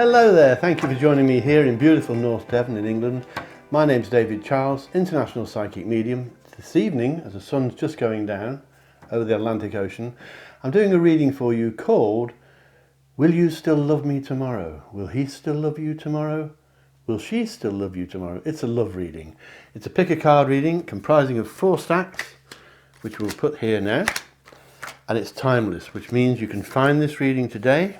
Hello there, thank you for joining me here in beautiful North Devon in England. My name's David Charles, International Psychic Medium. This evening, as the sun's just going down over the Atlantic Ocean, I'm doing a reading for you called Will You Still Love Me Tomorrow? Will he still love you tomorrow? Will she still love you tomorrow? It's a love reading. It's a pick a card reading comprising of 4 stacks, which we'll put here now. And it's timeless, which means you can find this reading today,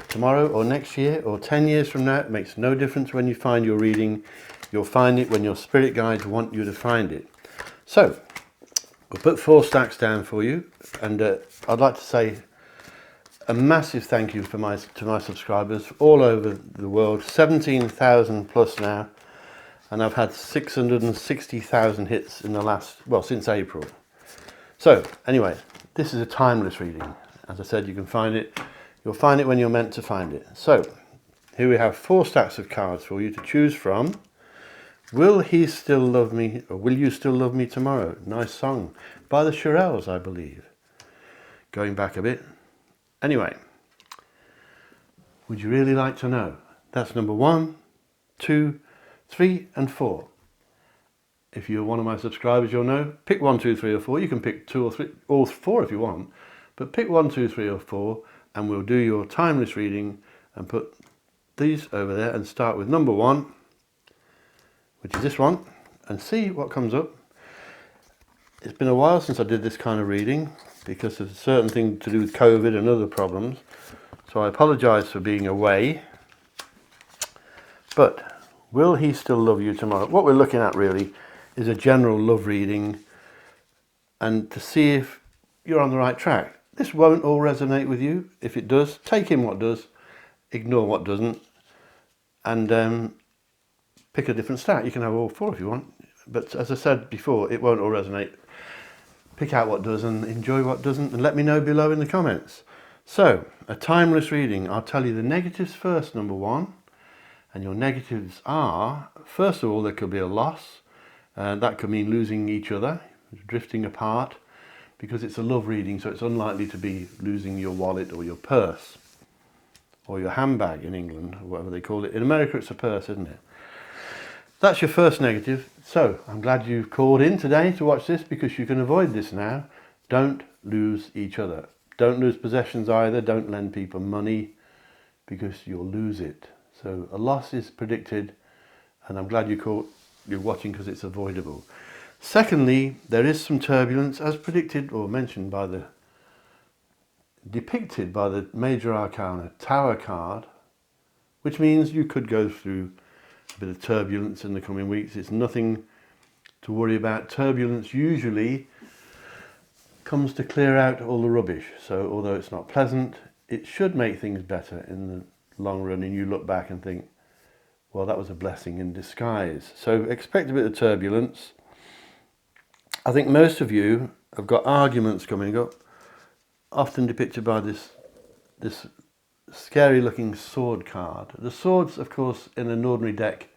tomorrow or next year or 10 years from now. It makes no difference when you find your reading. You'll find it when your spirit guides want you to find it. So we'll put 4 stacks down for you, and I'd like to say a massive thank you to my subscribers all over the world, 17,000 plus now, and I've had 660,000 hits in the last, well, since April. So anyway, this is a timeless reading. As I said, you can find it. You'll find it when you're meant to find it. So here we have 4 stacks of cards for you to choose from. Will he still love me, or will you still love me tomorrow? Nice song by the Shirelles, I believe. Going back a bit. Anyway, would you really like to know? That's number 1, 2, 3 and 4. If you're one of my subscribers, you'll know. Pick 1, 2, 3 or 4. You can pick 2 or 3, all 4 if you want. But pick 1, 2, 3 or 4 and we'll do your timeless reading and put these over there and start with number 1, which is this one, and see what comes up. It's been a while since I did this kind of reading because of a certain thing to do with COVID and other problems. So I apologise for being away. But will he still love you tomorrow? What we're looking at really is a general love reading and to see if you're on the right track. This won't all resonate with you. If it does, take in what does, ignore what doesn't, and pick a different stack. You can have all 4 if you want, but as I said before, it won't all resonate. Pick out what does and enjoy what doesn't, and let me know below in the comments. So, a timeless reading. I'll tell you the negatives first, number 1. And your negatives are, first of all, there could be a loss. That could mean losing each other, drifting apart, because it's a love reading, so it's unlikely to be losing your wallet or your purse, or your handbag in England, or whatever they call it. In America, it's a purse, isn't it? That's your first negative. So, I'm glad you've called in today to watch this, because you can avoid this now. Don't lose each other. Don't lose possessions either. Don't lend people money, because you'll lose it. So a loss is predicted, and I'm glad you're watching because it's avoidable. Secondly, there is some turbulence as predicted or mentioned by depicted by the Major Arcana Tower card, which means you could go through a bit of turbulence in the coming weeks. It's nothing to worry about. Turbulence usually comes to clear out all the rubbish. So although it's not pleasant, it should make things better in the long run, and you look back and think, well, that was a blessing in disguise. So expect a bit of turbulence. I think most of you have got arguments coming up, often depicted by this scary looking sword card. The swords, of course, in an ordinary deck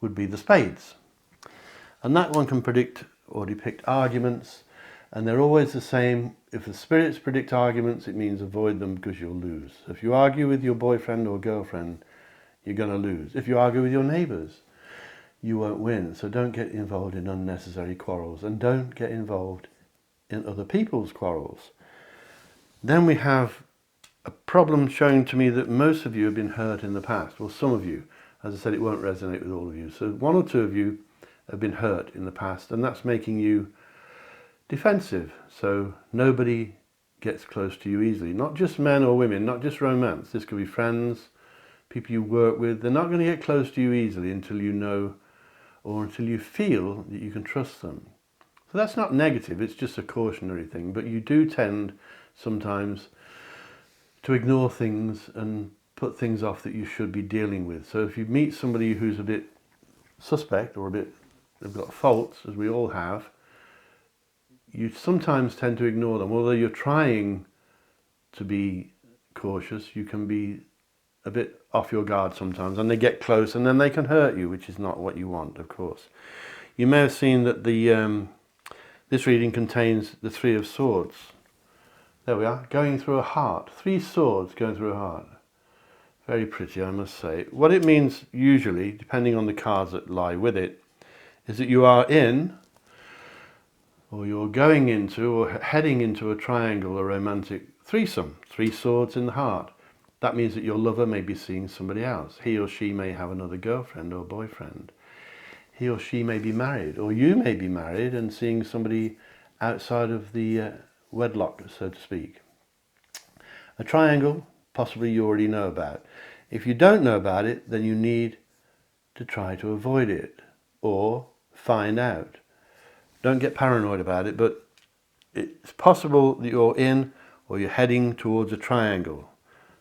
would be the spades, and that one can predict or depict arguments, and they're always the same. If the spirits predict arguments, it means avoid them because you'll lose. If you argue with your boyfriend or girlfriend, you're going to lose. If you argue with your neighbours, you won't win. So don't get involved in unnecessary quarrels, and don't get involved in other people's quarrels. Then we have a problem showing to me that most of you have been hurt in the past. Well, some of you. As I said, it won't resonate with all of you. So 1 or 2 of you have been hurt in the past, and that's making you defensive, so nobody gets close to you easily. Not just men or women, not just romance. This could be friends, people you work with. They're not going to get close to you easily until you know, or until you feel that you can trust them. So that's not negative, it's just a cautionary thing, but you do tend sometimes to ignore things and put things off that you should be dealing with. So if you meet somebody who's a bit suspect or they've got faults, as we all have, you sometimes tend to ignore them. Although you're trying to be cautious, you can be a bit off your guard sometimes, and they get close and then they can hurt you, which is not what you want, of course. You may have seen that this reading contains the 3 of Swords. There we are, going through a heart. 3 swords going through a heart. Very pretty, I must say. What it means usually, depending on the cards that lie with it, is that you are in, or you're going into, or heading into a triangle, a romantic threesome. 3 swords in the heart. That means that your lover may be seeing somebody else. He or she may have another girlfriend or boyfriend. He or she may be married, or you may be married and seeing somebody outside of the wedlock, so to speak. A triangle, possibly you already know about. If you don't know about it, then you need to try to avoid it or find out. Don't get paranoid about it, but it's possible that you're in or you're heading towards a triangle.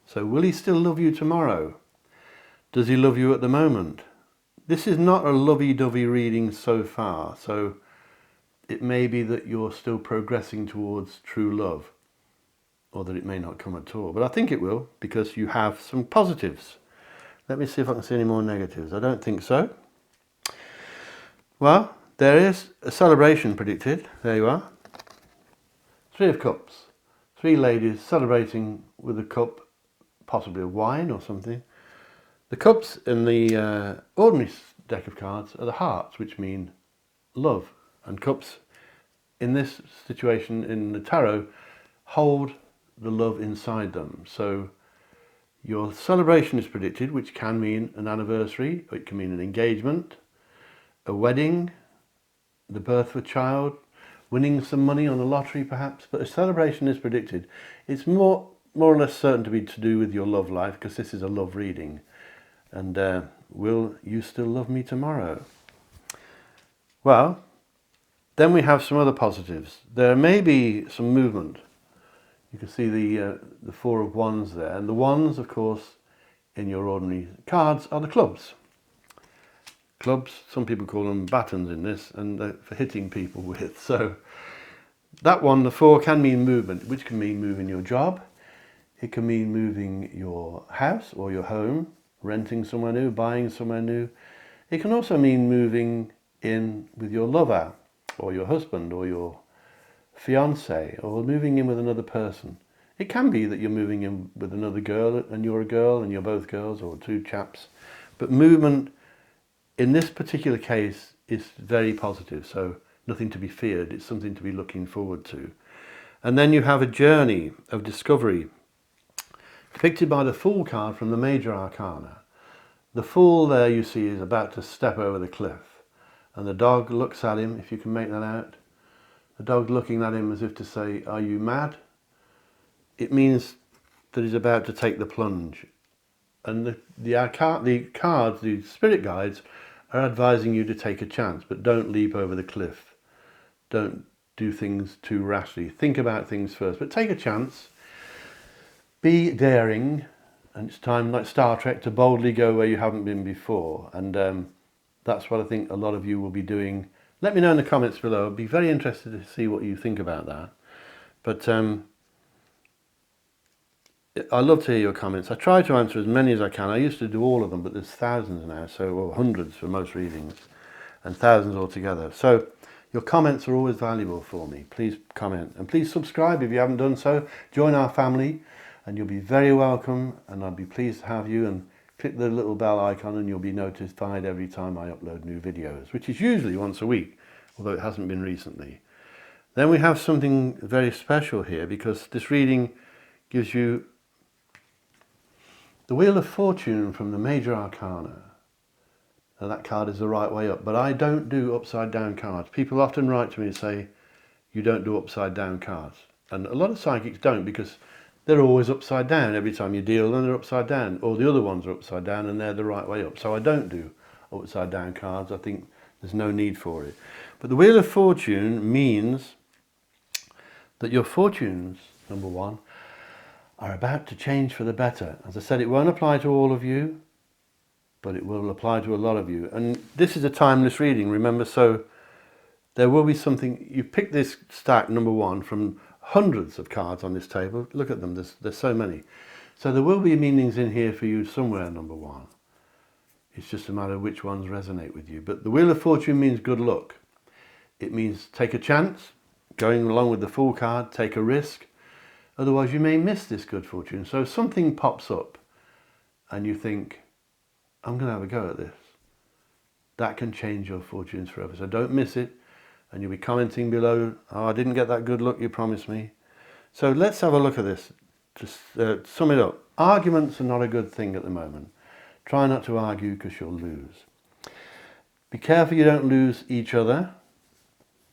So will he still love you tomorrow? Does he love you at the moment? This is not a lovey-dovey reading so far, so it may be that you're still progressing towards true love, or that it may not come at all. But I think it will, because you have some positives. Let me see if I can see any more negatives. I don't think so. Well, there is a celebration predicted. There you are. 3 of Cups. 3 ladies celebrating with a cup, possibly of wine or something. The cups in the ordinary deck of cards are the hearts, which mean love. And cups in this situation in the tarot hold the love inside them. So your celebration is predicted, which can mean an anniversary, or it can mean an engagement, a wedding, the birth of a child, winning some money on the lottery perhaps, but a celebration is predicted. It's more or less certain to be to do with your love life, because this is a love reading. And will you still love me tomorrow? Well, then we have some other positives. There may be some movement. You can see the 4 of Wands there, and the Wands, of course, in your ordinary cards are the clubs. Clubs, some people call them batons in this, and they're for hitting people with. So that one, the 4, can mean movement, which can mean moving your job. It can mean moving your house or your home, renting somewhere new, buying somewhere new. It can also mean moving in with your lover or your husband or your fiance, or moving in with another person. It can be that you're moving in with another girl and you're a girl and you're both girls, or 2 chaps. But movement in this particular case is very positive, so nothing to be feared. It's something to be looking forward to. And then you have a journey of discovery, depicted by the Fool card from the Major Arcana. The Fool there, you see, is about to step over the cliff, and the dog looks at him, if you can make that out. The dog looking at him as if to say, are you mad? It means that he's about to take the plunge. And the cards, the spirit guides, are advising you to take a chance, but don't leap over the cliff. Don't do things too rashly. Think about things first, but take a chance. Be daring, and it's time, like Star Trek, to boldly go where you haven't been before. And that's what I think a lot of you will be doing. Let me know in the comments below. I'd be very interested to see what you think about that. But I love to hear your comments. I try to answer as many as I can. I used to do all of them, but there's thousands now, or hundreds for most readings, and thousands altogether. So your comments are always valuable for me. Please comment, and please subscribe if you haven't done so. Join our family, and you'll be very welcome, and I'd be pleased to have you. And click the little bell icon and you'll be notified every time I upload new videos, which is usually once a week, although it hasn't been recently. Then we have something very special here, because this reading gives you the Wheel of Fortune from the Major Arcana. Now that card is the right way up, but I don't do upside down cards. People often write to me and say, you don't do upside down cards. And a lot of psychics don't, because they're always upside down. Every time you deal them, they're upside down. Or the other ones are upside down and they're the right way up. So I don't do upside down cards. I think there's no need for it. But the Wheel of Fortune means that your fortunes, number 1, are about to change for the better. As I said, it won't apply to all of you, but it will apply to a lot of you. And this is a timeless reading, remember, so there will be something. You pick this stack, number 1, from hundreds of cards on this table. Look at them, there's so many. So there will be meanings in here for you somewhere, number 1. It's just a matter of which ones resonate with you. But the Wheel of Fortune means good luck. It means take a chance, going along with the Fool card, take a risk. Otherwise you may miss this good fortune. So something pops up and you think, I'm going to have a go at this, that can change your fortunes forever. So don't miss it. And you'll be commenting below, oh, I didn't get that good look you promised me. So let's have a look at this. Just sum it up. Arguments are not a good thing at the moment. Try not to argue because you'll lose. Be careful you don't lose each other.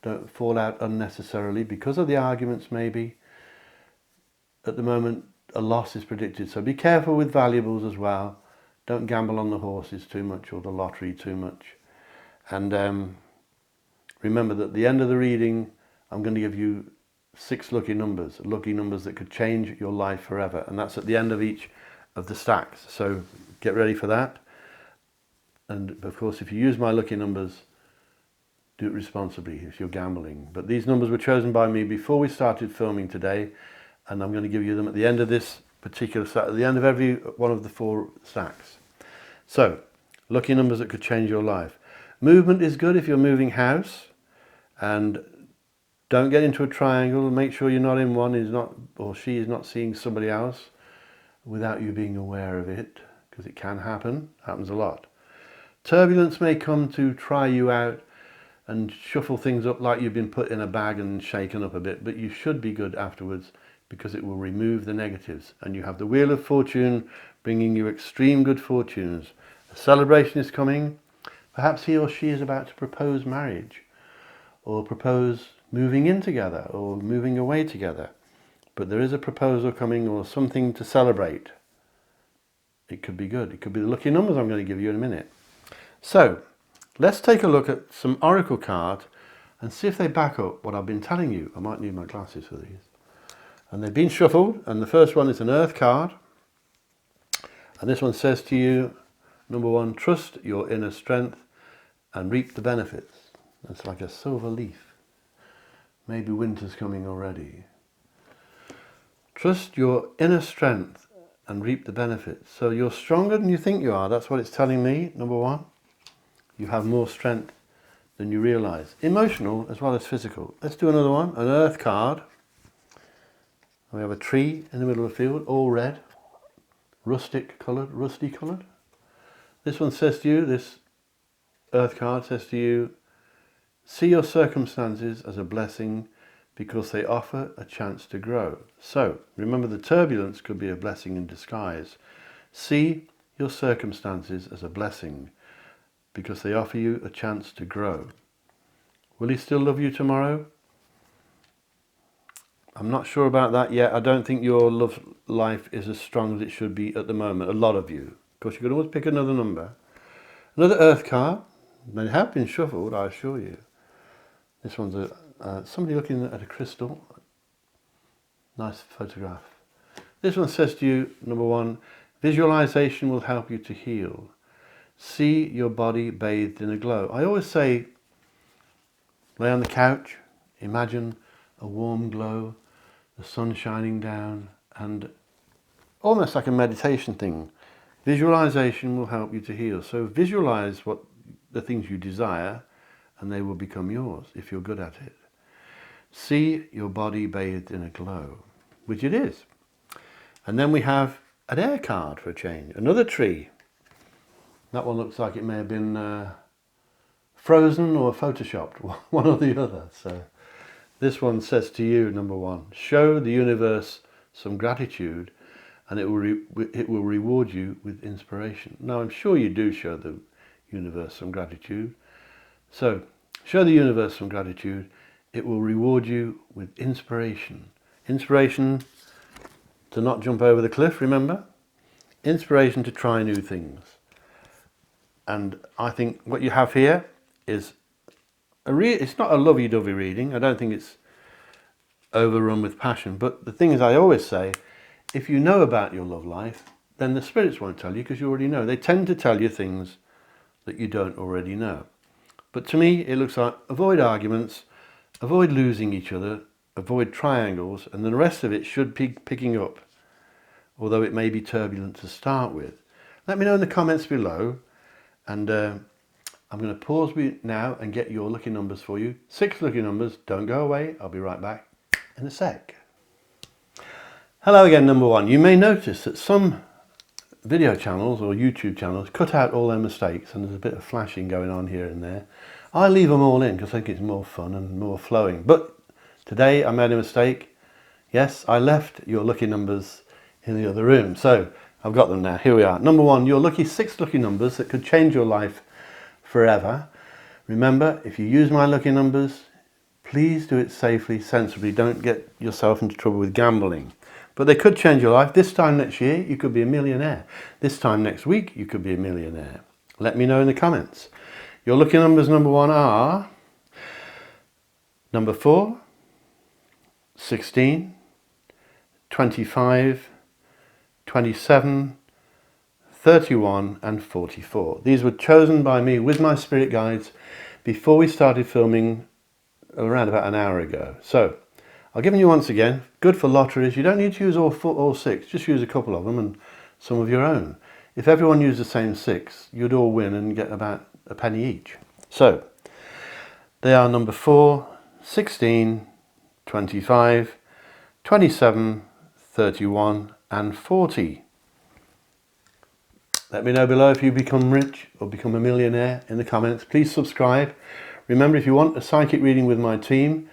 Don't fall out unnecessarily because of the arguments maybe. At the moment, a loss is predicted. So be careful with valuables as well. Don't gamble on the horses too much or the lottery too much. And remember that at the end of the reading, I'm going to give you 6 lucky numbers that could change your life forever. And that's at the end of each of the stacks. So get ready for that. And of course, if you use my lucky numbers, do it responsibly if you're gambling. But these numbers were chosen by me before we started filming today. And I'm going to give you them at the end of this particular stack, at the end of every one of the 4 stacks. So, lucky numbers that could change your life. Movement is good if you're moving house. And don't get into a triangle. Make sure you're not in one, is not, or she is not seeing somebody else without you being aware of it, because it can happen. Happens a lot. Turbulence may come to try you out and shuffle things up like you've been put in a bag and shaken up a bit, but you should be good afterwards because it will remove the negatives. And you have the Wheel of Fortune bringing you extreme good fortunes. A celebration is coming. Perhaps he or she is about to propose marriage or propose moving in together or moving away together. But there is a proposal coming or something to celebrate. It could be good. It could be the lucky numbers I'm going to give you in a minute. So, let's take a look at some oracle cards and see if they back up what I've been telling you. I might need my glasses for these. And they've been shuffled, and the first one is an Earth card. And this one says to you, number 1, trust your inner strength and reap the benefits. That's like a silver leaf. Maybe winter's coming already. Trust your inner strength and reap the benefits. So you're stronger than you think you are. That's what it's telling me, number 1. You have more strength than you realise. Emotional as well as physical. Let's do another one, an Earth card. We have a tree in the middle of the field, all red, rusty coloured. This one says to you, this Earth card says to you, see your circumstances as a blessing because they offer a chance to grow. So, remember the turbulence could be a blessing in disguise. See your circumstances as a blessing because they offer you a chance to grow. Will he still love you tomorrow? I'm not sure about that yet. I don't think your love life is as strong as it should be at the moment. A lot of you. Of course, you can always pick another number. Another Earth card. They have been shuffled, I assure you. This one's somebody looking at a crystal. Nice photograph. This one says to you, number 1, visualization will help you to heal. See your body bathed in a glow. I always say, lay on the couch, imagine a warm glow, the sun shining down, and almost like a meditation thing. Visualization will help you to heal. So visualize what the things you desire, and they will become yours if you're good at it. See your body bathed in a glow, which it is. And then we have an air card for a change, another tree. That one looks like it may have been frozen or photoshopped, one or the other. So this one says to you, number 1, show the universe some gratitude and it will reward you with inspiration. Now, I'm sure you do show the universe some gratitude. So, show the universe some gratitude. It will reward you with inspiration. Inspiration to not jump over the cliff, remember? Inspiration to try new things. And I think what you have here is it's not a lovey-dovey reading. I don't think it's overrun with passion. But the thing is, I always say, if you know about your love life, then the spirits won't tell you because you already know. They tend to tell you things that you don't already know. But to me, it looks like avoid arguments, avoid losing each other, avoid triangles, and the rest of it should be picking up, although it may be turbulent to start with. Let me know in the comments below, and I'm going to pause now and get your lucky numbers for you. 6 lucky numbers. Don't go away. I'll be right back in a sec. Hello again, number 1. You may notice that some video channels or YouTube channels cut out all their mistakes, and there's a bit of flashing going on here and there. I leave them all in because I think it's more fun and more flowing. But today I made a mistake. Yes, I left your lucky numbers in the other room. So I've got them now. Here we are. Number 1, your lucky 6 lucky numbers that could change your life forever. Remember, if you use my lucky numbers, please do it safely, sensibly. Don't get yourself into trouble with gambling. But they could change your life. This time next year, you could be a millionaire. This time next week, you could be a millionaire. Let me know in the comments. Your lucky numbers, number 1, are number 4, 16, 25, 27, 31 and 44. These were chosen by me with my spirit guides before we started filming around about an hour ago. So I'll give them you once again. Good for lotteries. You don't need to use all 6. Just use a couple of them and some of your own. If everyone used the same 6, you'd all win and get about a penny each. So they are number 4, 16, 25, 27, 31 and 40. Let me know below if you become rich or become a millionaire in the comments. Please subscribe. Remember, if you want a psychic reading with my team,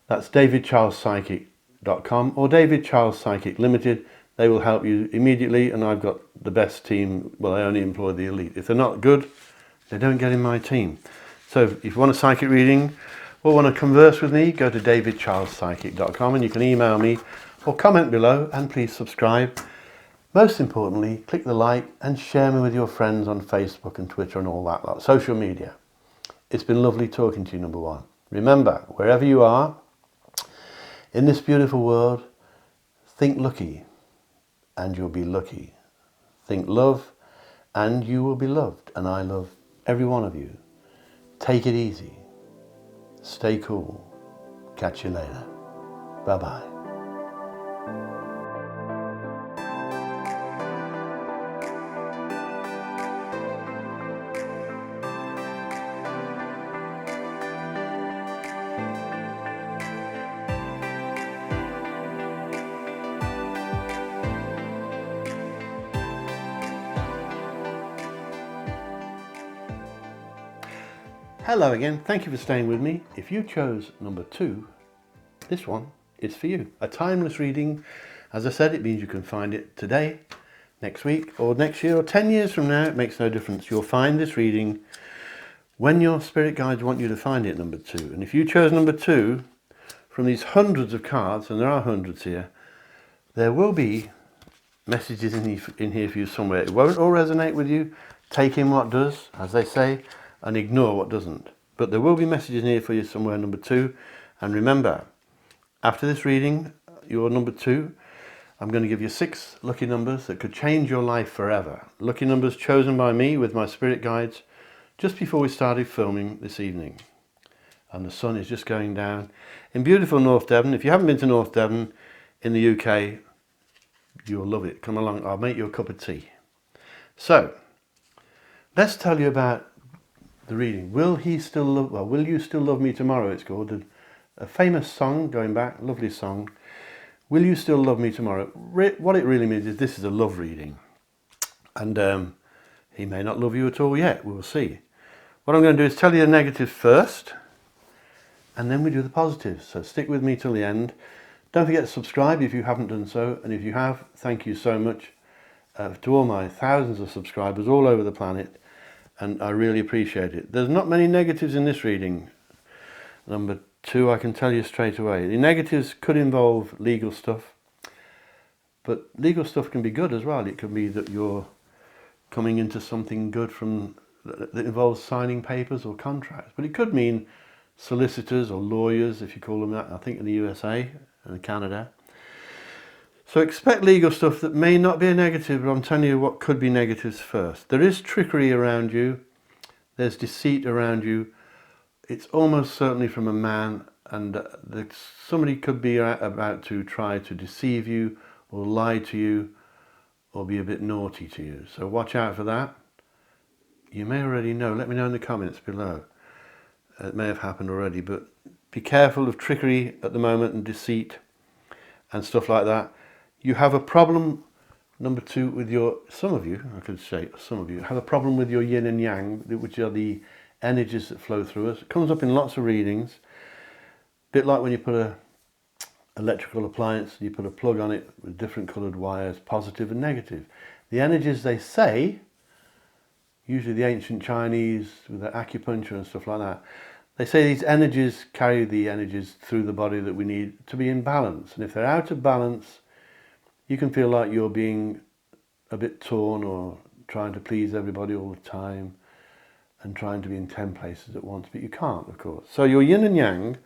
that's davidcharlespsychic.com or David Charles Psychic Limited. They will help you immediately, and I've got the best team. Well, I only employ the elite. If they're not good, they don't get in my team. So if you want a psychic reading or want to converse with me, go to davidcharlespsychic.com and you can email me or comment below, and please subscribe. Most importantly, click the like and share me with your friends on Facebook and Twitter and all that lot, social media. It's been lovely talking to you, number 1. Remember, wherever you are in this beautiful world, think lucky and you'll be lucky. Think love and you will be loved. And I love every one of you. Take it easy. Stay cool. Catch you later. Bye-bye. Hello again, thank you for staying with me. If you chose number 2, this one is for you. A timeless reading. As I said, it means you can find it today, next week, or next year, or 10 years from now. It makes no difference. You'll find this reading when your spirit guides want you to find it, number 2. And if you chose number 2 from these hundreds of cards, and there are hundreds here, there will be messages in here for you somewhere. It won't all resonate with you. Take in what does, as they say, and ignore what doesn't. But there will be messages in here for you somewhere, number 2. And remember, after this reading, your number 2, I'm going to give you 6 lucky numbers that could change your life forever. Lucky numbers chosen by me with my spirit guides just before we started filming this evening. And the sun is just going down in beautiful North Devon. If you haven't been to North Devon in the UK, you'll love it. Come along, I'll make you a cup of tea. So, let's tell you about the reading. Will you still love me tomorrow? It's called a famous song going back, lovely song. Will you still love me tomorrow? What it really means is this is a love reading, and he may not love you at all yet. We'll see. What I'm going to do is tell you the negatives first, and then we do the positives. So stick with me till the end. Don't forget to subscribe if you haven't done so, and if you have, thank you so much to all my thousands of subscribers all over the planet. And I really appreciate it. There's not many negatives in this reading. Number 2, I can tell you straight away. The negatives could involve legal stuff, but legal stuff can be good as well. It could be that you're coming into something good that involves signing papers or contracts, but it could mean solicitors or lawyers, if you call them that, I think in the USA and Canada. So expect legal stuff that may not be a negative, but I'm telling you what could be negatives first. There is trickery around you. There's deceit around you. It's almost certainly from a man, and somebody could be about to try to deceive you or lie to you or be a bit naughty to you. So watch out for that. You may already know. Let me know in the comments below. It may have happened already, but be careful of trickery at the moment and deceit and stuff like that. You have a problem Number two, some of you, I could say some of you, have a problem with your yin and yang, which are the energies that flow through us. It comes up in lots of readings. A bit like when you put a electrical appliance, you put a plug on it with different coloured wires, positive and negative. The energies, they say, usually the ancient Chinese with their acupuncture and stuff like that, they say these energies carry the energies through the body that we need to be in balance. And if they're out of balance, you can feel like you're being a bit torn or trying to please everybody all the time and trying to be in 10 places at once, but you can't, of course. So your yin and yang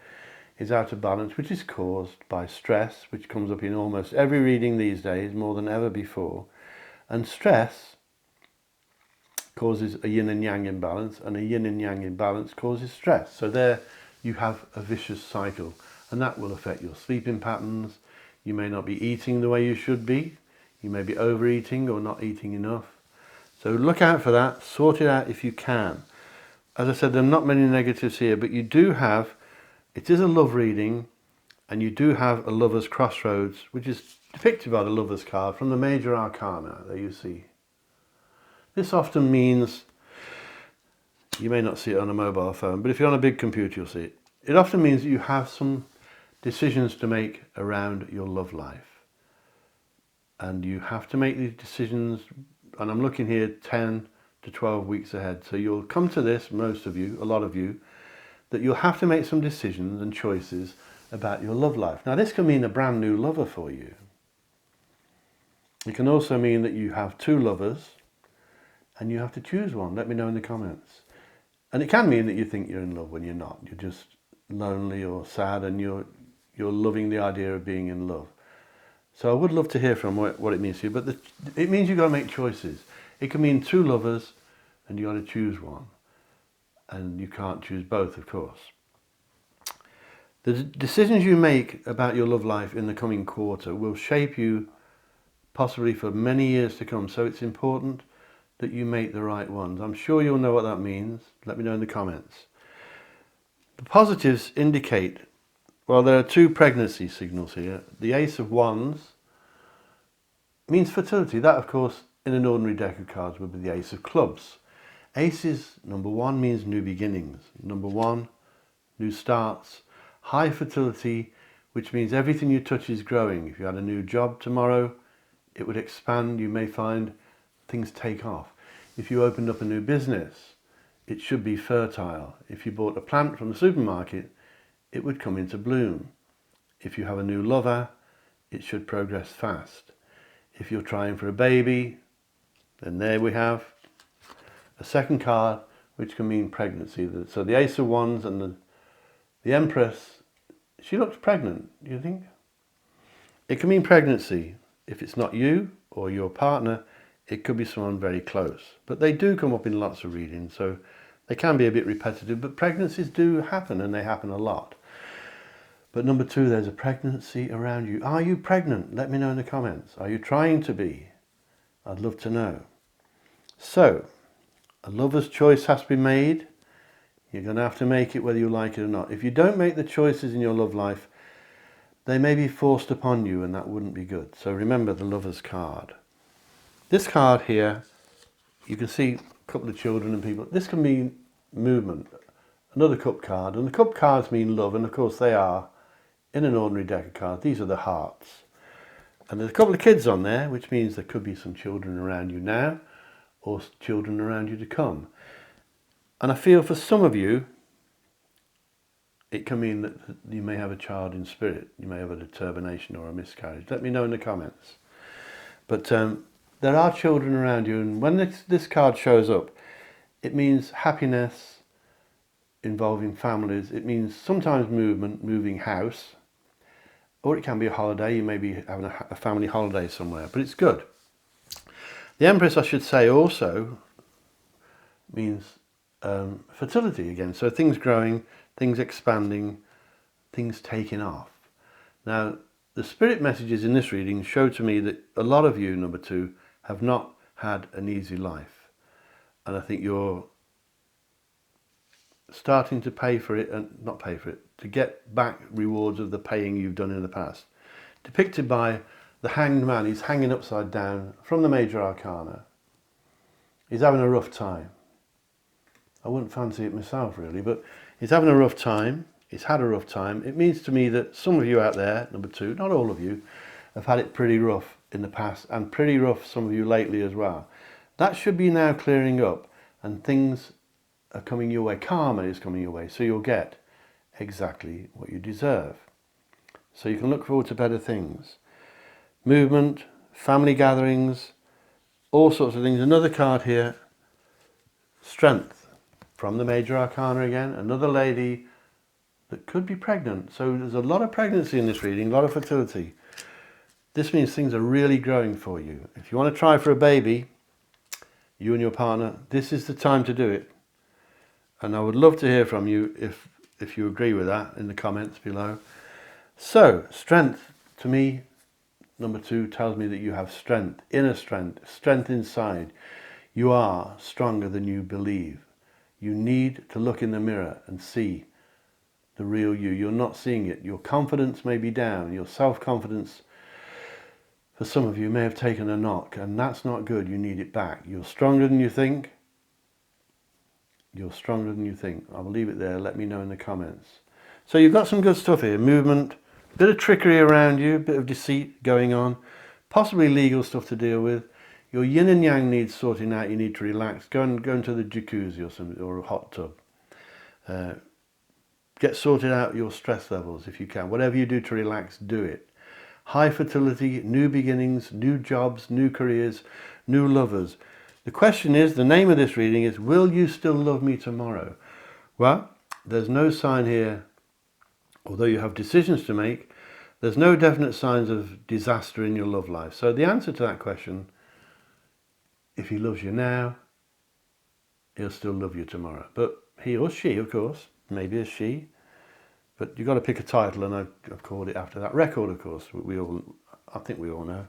is out of balance, which is caused by stress, which comes up in almost every reading these days, more than ever before. And stress causes a yin and yang imbalance, and a yin and yang imbalance causes stress. So there you have a vicious cycle, and that will affect your sleeping patterns. You may not be eating the way you should be. You may be overeating or not eating enough. So look out for that, sort it out if you can. As I said, there are not many negatives here, but you do have, it is a love reading, and you do have a lover's crossroads, which is depicted by the lover's card from the major arcana, there you see. This often means, you may not see it on a mobile phone, but if you're on a big computer you'll see it. It often means that you have some decisions to make around your love life. And you have to make these decisions, and I'm looking here 10 to 12 weeks ahead. So you'll come to this, most of you, a lot of you, that you'll have to make some decisions and choices about your love life. Now this can mean a brand new lover for you. It can also mean that you have two lovers and you have to choose one. Let me know in the comments. And it can mean that you think you're in love when you're not. You're just lonely or sad and you're loving the idea of being in love. So I would love to hear from what it means to you, but it means you've got to make choices. It can mean two lovers and you've got to choose one. And you can't choose both, of course. The decisions you make about your love life in the coming quarter will shape you possibly for many years to come. So it's important that you make the right ones. I'm sure you'll know what that means. Let me know in the comments. The positives indicate, well, there are two pregnancy signals here. The Ace of Wands means fertility. That, of course, in an ordinary deck of cards would be the Ace of Clubs. Aces, number one, means new beginnings. Number one, new starts. High fertility, which means everything you touch is growing. If you had a new job tomorrow, it would expand. You may find things take off. If you opened up a new business, it should be fertile. If you bought a plant from the supermarket, it would come into bloom. If you have a new lover, it should progress fast. If you're trying for a baby, then there we have a second card, which can mean pregnancy. So the Ace of Wands and the Empress, she looks pregnant, do you think? It can mean pregnancy. If it's not you or your partner, it could be someone very close. But they do come up in lots of readings, so they can be a bit repetitive, but pregnancies do happen, and they happen a lot. But number two, there's a pregnancy around you. Are you pregnant? Let me know in the comments. Are you trying to be? I'd love to know. So, a lover's choice has to be made. You're going to have to make it whether you like it or not. If you don't make the choices in your love life, they may be forced upon you, and that wouldn't be good. So remember the lover's card. This card here, you can see a couple of children and people. This can mean movement. Another cup card. And the cup cards mean love, and of course they are in an ordinary deck of cards. These are the hearts. And there's a couple of kids on there, which means there could be some children around you now or children around you to come. And I feel for some of you, it can mean that you may have a child in spirit. You may have a termination or a miscarriage. Let me know in the comments. But there are children around you, and when this card shows up, it means happiness involving families. It means sometimes movement, moving house, or it can be a holiday. You may be having a family holiday somewhere, but it's good. The Empress, I should say, also means fertility again. So things growing, things expanding, things taking off. Now, the spirit messages in this reading show to me that a lot of you, number two, have not had an easy life. And I think you're starting to pay for it, and not pay for it, to get back rewards of the paying you've done in the past. Depicted by the Hanged Man. He's hanging upside down from the Major Arcana. He's having a rough time. I wouldn't fancy it myself really, but he's having a rough time. He's had a rough time. It means to me that some of you out there, number two, not all of you, have had it pretty rough in the past, and pretty rough some of you lately as well. That should be now clearing up, and things are coming your way. Karma is coming your way, so you'll get exactly what you deserve. So you can look forward to better things. Movement, family gatherings, all sorts of things. Another card here, strength, from the Major Arcana again. Another lady that could be pregnant. So there's a lot of pregnancy in this reading, a lot of fertility. This means things are really growing for you. If you want to try for a baby, you and your partner, this is the time to do it. And I would love to hear from you if you agree with that in the comments below. So, strength, to me, number two, tells me that you have strength, inner strength, strength inside. You are stronger than you believe. You need to look in the mirror and see the real you. You're not seeing it. Your confidence may be down. Your self-confidence, for some of you, may have taken a knock, and that's not good. You need it back. You're stronger than you think. You're stronger than you think. I'll leave it there. Let me know in the comments. So you've got some good stuff here. Movement, bit of trickery around you, bit of deceit going on, possibly legal stuff to deal with. Your yin and yang needs sorting out. You need to relax. Go into the jacuzzi or something, or a hot tub. Get sorted out your stress levels if you can. Whatever you do to relax, do it. High fertility, new beginnings, new jobs, new careers, new lovers. The question is, the name of this reading is, will you still love me tomorrow? Well, there's no sign here, although you have decisions to make, there's no definite signs of disaster in your love life. So the answer to that question, if he loves you now, he'll still love you tomorrow. But he or she, of course, maybe a she, but you've got to pick a title, and I've called it after that record, of course. I think we all know.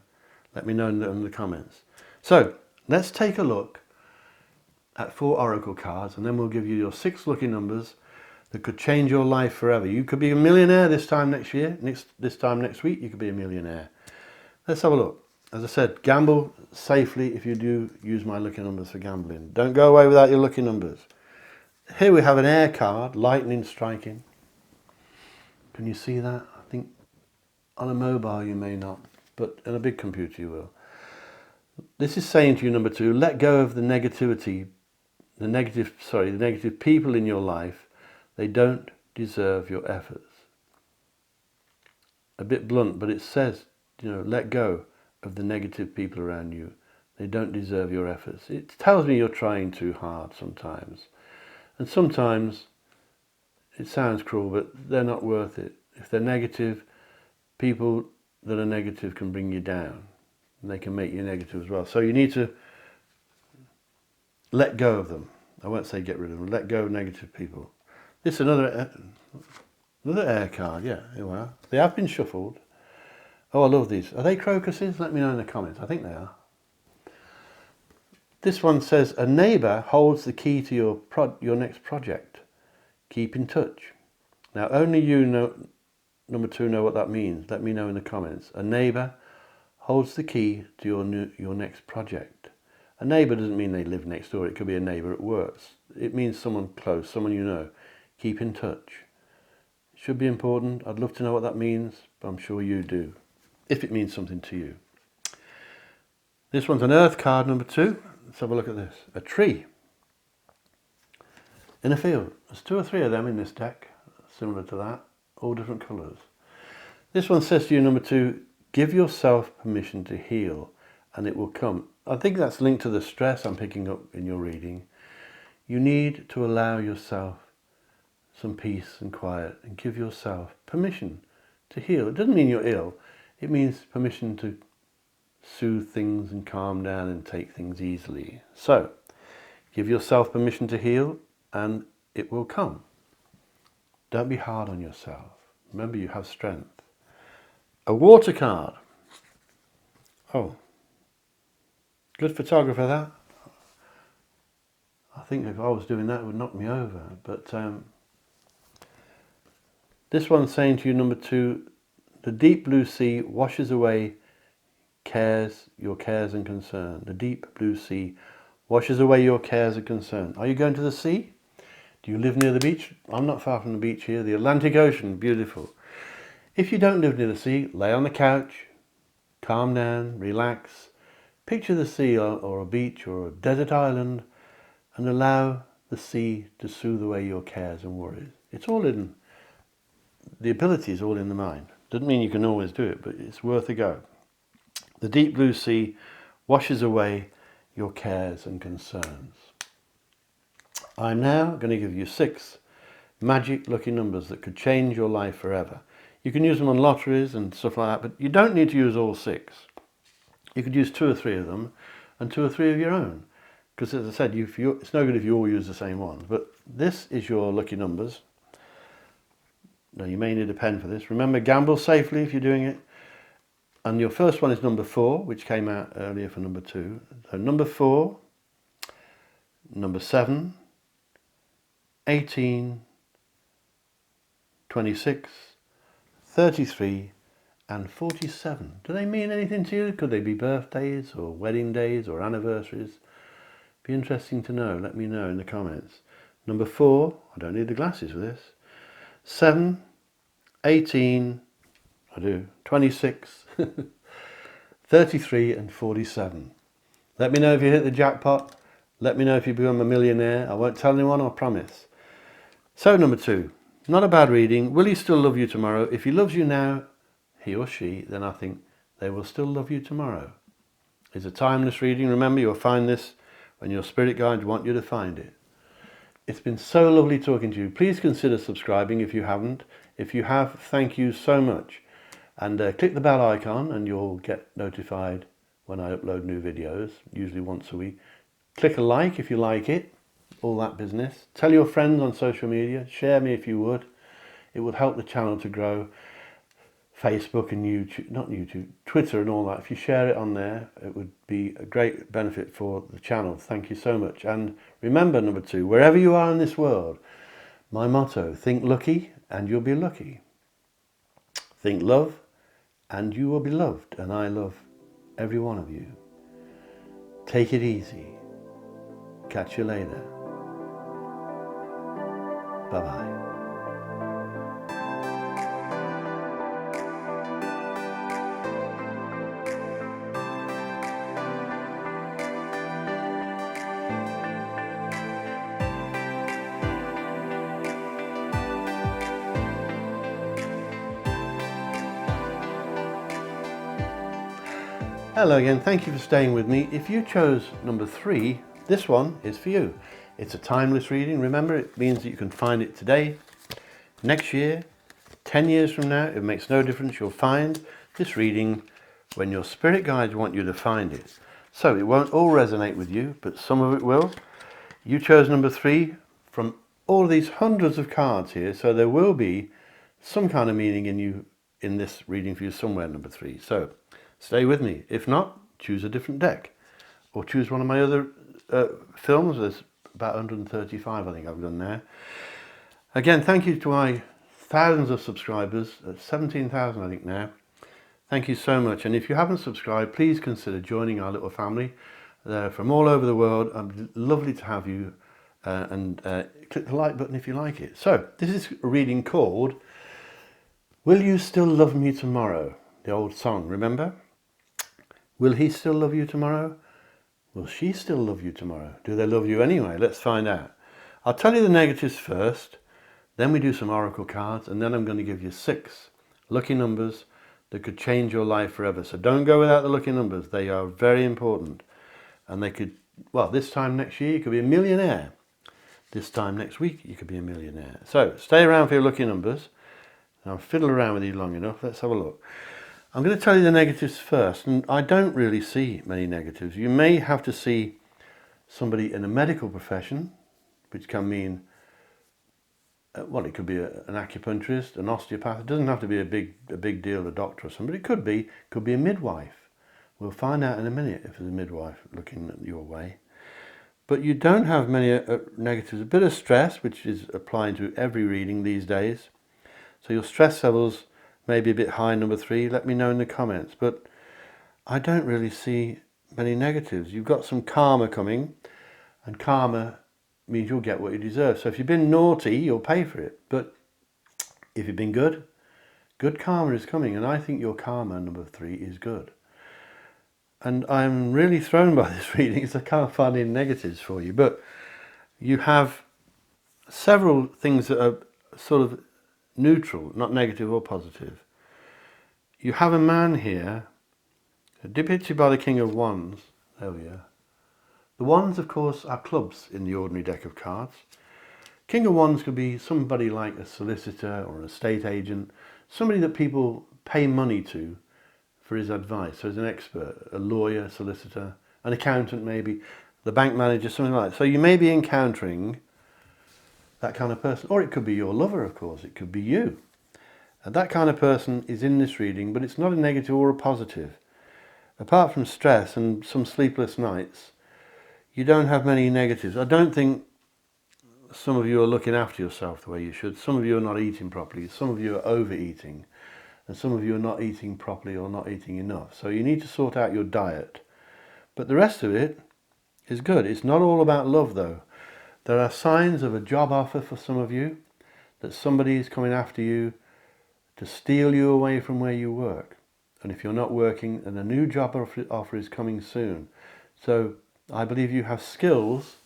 Let me know in the comments. So let's take a look at 4 oracle cards, and then we'll give you your 6 lucky numbers that could change your life forever. You could be a millionaire this time next year. This time next week, you could be a millionaire. Let's have a look. As I said, gamble safely if you do use my lucky numbers for gambling. Don't go away without your lucky numbers. Here we have an air card, lightning striking. Can you see that? I think on a mobile you may not, but on a big computer you will. This is saying to you, number 2, let go of the negativity, the negative people in your life. They don't deserve your efforts. A bit blunt, but it says, let go of the negative people around you. They don't deserve your efforts. It tells me you're trying too hard sometimes. And sometimes it sounds cruel, but they're not worth it. If they're negative, people that are negative can bring you down. And they can make you negative as well. So you need to let go of them. I won't say get rid of them. Let go of negative people. This is another air card. Yeah, here we are. They have been shuffled. Oh, I love these. Are they crocuses? Let me know in the comments. I think they are. This one says, a neighbour holds the key to your next project. Keep in touch. Now, only you know, number 2, know what that means. Let me know in the comments. A neighbour holds the key to your next project. A neighbour doesn't mean they live next door. It could be a neighbour at work. It means someone close, someone you know. Keep in touch. It should be important. I'd love to know what that means, but I'm sure you do, if it means something to you. This one's an earth card, number 2. Let's have a look at this. A tree in a field. There's 2 or 3 of them in this deck, similar to that, all different colours. This one says to you, number 2, give yourself permission to heal, and it will come. I think that's linked to the stress I'm picking up in your reading. You need to allow yourself some peace and quiet, and give yourself permission to heal. It doesn't mean you're ill. It means permission to soothe things and calm down and take things easily. So, give yourself permission to heal, and it will come. Don't be hard on yourself. Remember, you have strength. A water card. Oh, good photographer, that. I think if I was doing that, it would knock me over. But this one's saying to you, number 2, the deep blue sea washes away your cares and concern. The deep blue sea washes away your cares and concern. Are you going to the sea? Do you live near the beach? I'm not far from the beach here. The Atlantic Ocean, beautiful. If you don't live near the sea, lay on the couch, calm down, relax, picture the sea or a beach or a desert island, and allow the sea to soothe away your cares and worries. It's all in, the ability is all in the mind. Doesn't mean you can always do it, but it's worth a go. The deep blue sea washes away your cares and concerns. I'm now going to give you 6 magic lucky numbers that could change your life forever. You can use them on lotteries and stuff like that, but you don't need to use all 6. You could use 2 or 3 of them and 2 or 3 of your own. Because as I said, it's no good if you all use the same ones. But this is your lucky numbers. Now you may need a pen for this. Remember, gamble safely if you're doing it. And your first one is number 4, which came out earlier for number 2. So number 4, number 7, 18, 26, 33 and 47. Do they mean anything to you? Could they be birthdays or wedding days or anniversaries? Be interesting to know. Let me know in the comments. Number 4, I don't need the glasses for this. 7, 18, I do, 26, 33 and 47. Let me know if you hit the jackpot. Let me know if you become a millionaire. I won't tell anyone, I promise. So number 2, not a bad reading. Will he still love you tomorrow? If he loves you now, he or she, then I think they will still love you tomorrow. It's a timeless reading. Remember, you'll find this when your spirit guides want you to find it. It's been so lovely talking to you. Please consider subscribing if you haven't. If you have, thank you so much. And click the bell icon and you'll get notified when I upload new videos, usually once a week. Click a like if you like it, all that business. Tell your friends on social media, share me if you would. It would help the channel to grow. Facebook and YouTube, not YouTube, Twitter and all that. If you share it on there, it would be a great benefit for the channel. Thank you so much. And remember, number 2, wherever you are in this world, my motto, think lucky and you'll be lucky. Think love and you will be loved. And I love every one of you. Take it easy. Catch you later. Bye-bye. Hello again, thank you for staying with me. If you chose number 3, this one is for you. It's a timeless reading. Remember, it means that you can find it today, next year, 10 years from now. It makes no difference. You'll find this reading when your spirit guides want you to find it. So it won't all resonate with you, but some of it will. You chose number 3 from all of these hundreds of cards here, so there will be some kind of meaning in this reading for you somewhere, number 3. So stay with me. If not, choose a different deck or choose one of my other films. There's about 135 I think I've done there. Again, thank you to my thousands of subscribers, 17,000 I think now. Thank you so much. And if you haven't subscribed, please consider joining our little family. They're from all over the world. Lovely to have you. And click the like button if you like it. So this is a reading called Will You Still Love Me Tomorrow? The old song, remember? Will he still love you tomorrow? Will she still love you tomorrow? Do they love you anyway? Let's find out. I'll tell you the negatives first, then we do some oracle cards, and then I'm going to give you 6 lucky numbers that could change your life forever. So don't go without the lucky numbers. They are very important. And they could, well, this time next year you could be a millionaire. This time next week you could be a millionaire. So stay around for your lucky numbers. I'll fiddle around with you long enough. Let's have a look. I'm going to tell you the negatives first, and I don't really see many negatives. You may have to see somebody in a medical profession, which can mean, well, it could be an acupuncturist, an osteopath. It doesn't have to be a big deal, a doctor or somebody. It could be a midwife. We'll find out in a minute if there's a midwife looking your way. But you don't have many negatives. A bit of stress, which is applying to every reading these days. So your stress levels may be a bit high, number 3. Let me know in the comments. But I don't really see many negatives. You've got some karma coming, and karma means you'll get what you deserve. So if you've been naughty, you'll pay for it. But if you've been good, good karma is coming, and I think your karma, number 3, is good. And I'm really thrown by this reading because I can't find any negatives for you. But you have several things that are sort of neutral, not negative or positive. You have a man here, depicted by the King of Wands. There we are. The Wands, of course, are clubs in the ordinary deck of cards. King of Wands could be somebody like a solicitor or an estate agent, somebody that people pay money to for his advice. So he's an expert, a lawyer, solicitor, an accountant maybe, the bank manager, something like that. So you may be encountering that kind of person. Or it could be your lover, of course. It could be you. And that kind of person is in this reading, but it's not a negative or a positive. Apart from stress and some sleepless nights, you don't have many negatives. I don't think some of you are looking after yourself the way you should. Some of you are not eating properly. Some of you are overeating. And some of you are not eating properly or not eating enough. So you need to sort out your diet. But the rest of it is good. It's not all about love, though. There are signs of a job offer for some of you, that somebody is coming after you to steal you away from where you work. And if you're not working, then a new job offer is coming soon. So I believe you have skills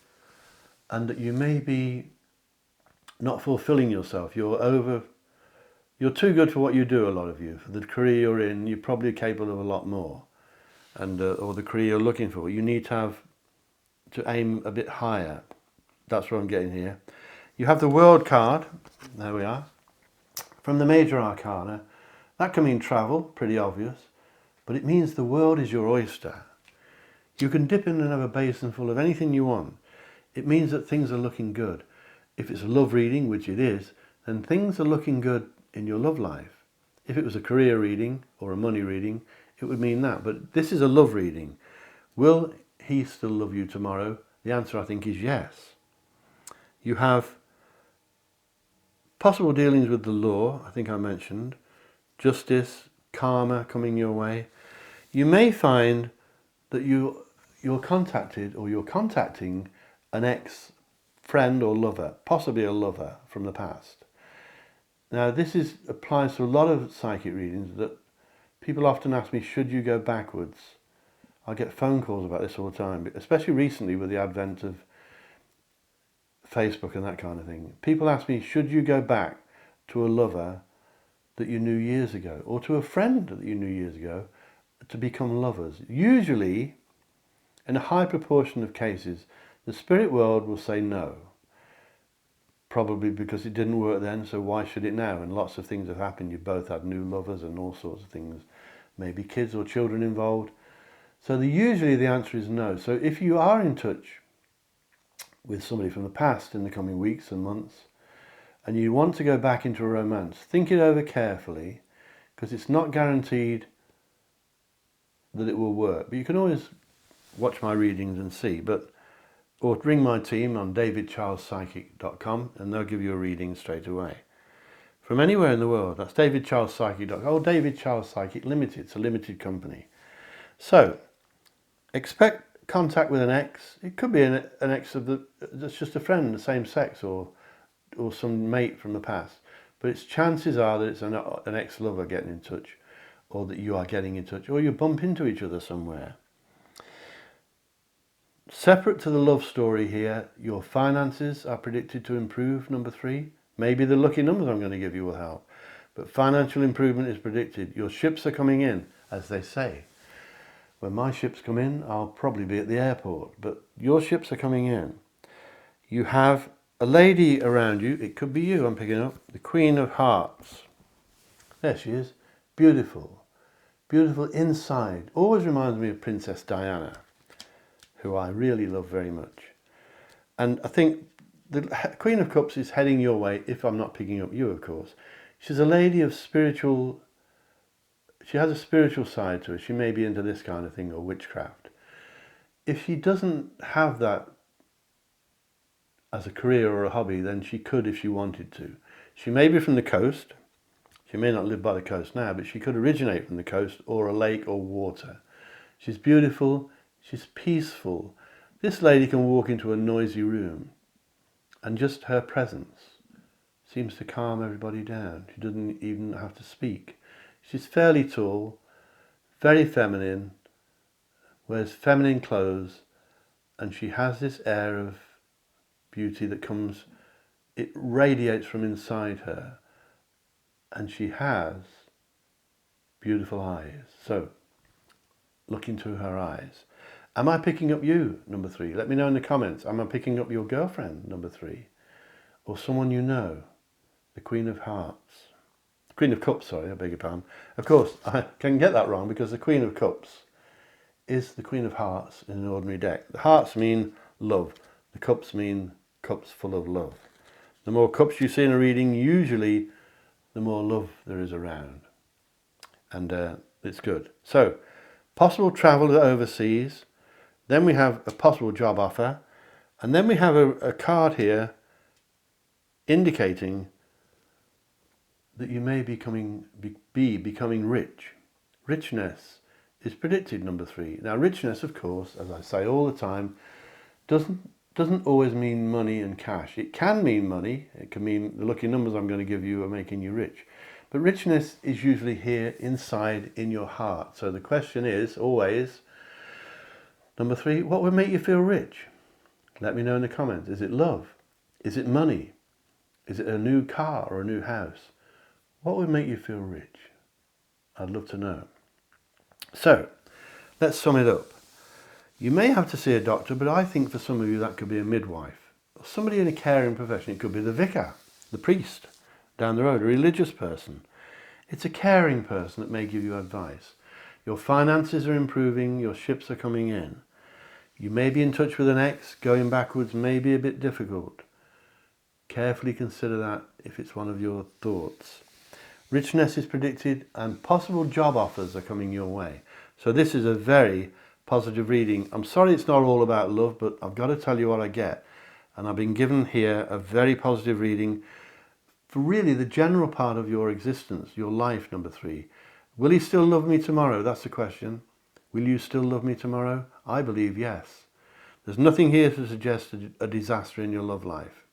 and that you may be not fulfilling yourself. You're too good for what you do, a lot of you. For the career you're in, you're probably capable of a lot more. And or the career you're looking for. You need to aim a bit higher. That's what I'm getting here. You have the World card. There we are. From the Major Arcana. That can mean travel, pretty obvious. But it means the world is your oyster. You can dip in and have a basin full of anything you want. It means that things are looking good. If it's a love reading, which it is, then things are looking good in your love life. If it was a career reading or a money reading, it would mean that. But this is a love reading. Will he still love you tomorrow? The answer, I think, is yes. You have possible dealings with the law, I think I mentioned, justice, karma coming your way. You may find that you're contacted or you're contacting an ex-friend or lover, possibly a lover from the past. Now this applies to a lot of psychic readings that people often ask me, should you go backwards? I get phone calls about this all the time, especially recently with the advent of Facebook and that kind of thing. People ask me, should you go back to a lover that you knew years ago, or to a friend that you knew years ago, to become lovers? Usually, in a high proportion of cases, the spirit world will say no. Probably because it didn't work then, so why should it now? And lots of things have happened. You both had new lovers and all sorts of things. Maybe kids or children involved. So usually the answer is no. So if you are in touch with somebody from the past in the coming weeks and months, and you want to go back into a romance, think it over carefully, because it's not guaranteed that it will work. But you can always watch my readings and see. Or ring my team on davidcharlespsychic.com and they'll give you a reading straight away. From anywhere in the world. That's davidcharlespsychic.com. Oh, David Charles Psychic Limited. It's a limited company. So, expect contact with an ex. It could be an ex that's just a friend, the same sex, or some mate from the past. But chances are that it's an ex-lover getting in touch, or that you are getting in touch, or you bump into each other somewhere. Separate to the love story here, your finances are predicted to improve, number 3. Maybe the lucky numbers I'm going to give you will help. But financial improvement is predicted. Your ships are coming in, as they say. When my ships come in, I'll probably be at the airport. But your ships are coming in. You have a lady around you. It could be you, I'm picking up. The Queen of Hearts. There she is. Beautiful. Beautiful inside. Always reminds me of Princess Diana, who I really love very much. And I think the Queen of Cups is heading your way, if I'm not picking up you, of course. She's a lady of spiritual... She has a spiritual side to her. She may be into this kind of thing, or witchcraft. If she doesn't have that as a career or a hobby, then she could if she wanted to. She may be from the coast. She may not live by the coast now, but she could originate from the coast or a lake or water. She's beautiful. She's peaceful. This lady can walk into a noisy room and just her presence seems to calm everybody down. She doesn't even have to speak. She's fairly tall, very feminine, wears feminine clothes, and she has this air of beauty that comes, it radiates from inside her, and she has beautiful eyes. So, look into her eyes. Am I picking up you, number 3? Let me know in the comments. Am I picking up your girlfriend, number 3? Or someone you know, the Queen of Hearts? Queen of Cups, sorry, I beg your pardon. Of course, I can get that wrong because the Queen of Cups is the Queen of Hearts in an ordinary deck. The hearts mean love. The cups mean cups full of love. The more cups you see in a reading, usually the more love there is around. And it's good. So, possible travel overseas. Then we have a possible job offer. And then we have a card here indicating that you may be becoming rich. Richness is predicted, number 3. Now, richness, of course, as I say all the time, doesn't always mean money and cash. It can mean money. It can mean the lucky numbers I'm going to give you are making you rich. But richness is usually here inside in your heart. So the question is always, number 3, what would make you feel rich? Let me know in the comments. Is it love? Is it money? Is it a new car or a new house? What would make you feel rich? I'd love to know. So, let's sum it up. You may have to see a doctor, but I think for some of you that could be a midwife. Or somebody in a caring profession. It could be the vicar, the priest down the road, a religious person. It's a caring person that may give you advice. Your finances are improving, your ships are coming in. You may be in touch with an ex, going backwards may be a bit difficult. Carefully consider that if it's one of your thoughts. Richness is predicted and possible job offers are coming your way. So this is a very positive reading. I'm sorry it's not all about love, but I've got to tell you what I get. And I've been given here a very positive reading for really the general part of your existence, your life, number 3. Will he still love me tomorrow? That's the question. Will you still love me tomorrow? I believe yes. There's nothing here to suggest a disaster in your love life.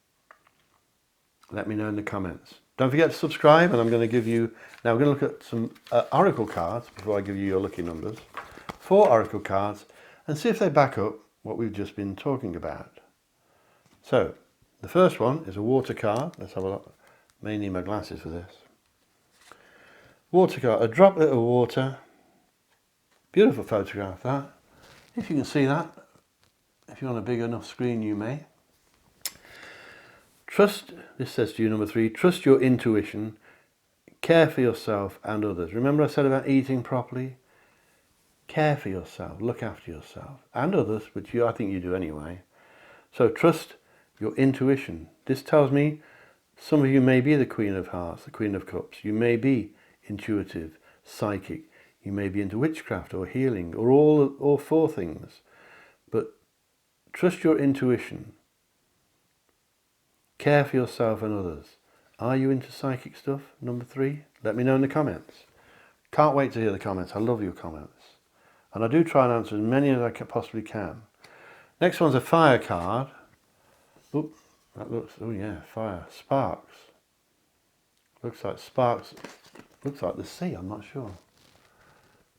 Let me know in the comments. Don't forget to subscribe, and I'm going to give you, now we're going to look at some oracle cards before I give you your lucky numbers. 4 oracle cards, and see if they back up what we've just been talking about. So, the first one is a water card. Let's have a look. May need my glasses for this. Water card, a droplet of water. Beautiful photograph, that. If you can see that, if you're on a big enough screen, you may. Trust, this says to you, number 3, trust your intuition, care for yourself and others. Remember I said about eating properly? Care for yourself, look after yourself and others, which I think you do anyway. So trust your intuition. This tells me some of you may be the Queen of Hearts, the Queen of Cups. You may be intuitive, psychic. You may be into witchcraft or healing or all 4 things. But trust your intuition. Care for yourself and others. Are you into psychic stuff, number 3? Let me know in the comments. Can't wait to hear the comments. I love your comments. And I do try and answer as many as I possibly can. Next one's a fire card. Oop, that looks, oh yeah, fire. Sparks. Looks like sparks. Looks like the sea, I'm not sure.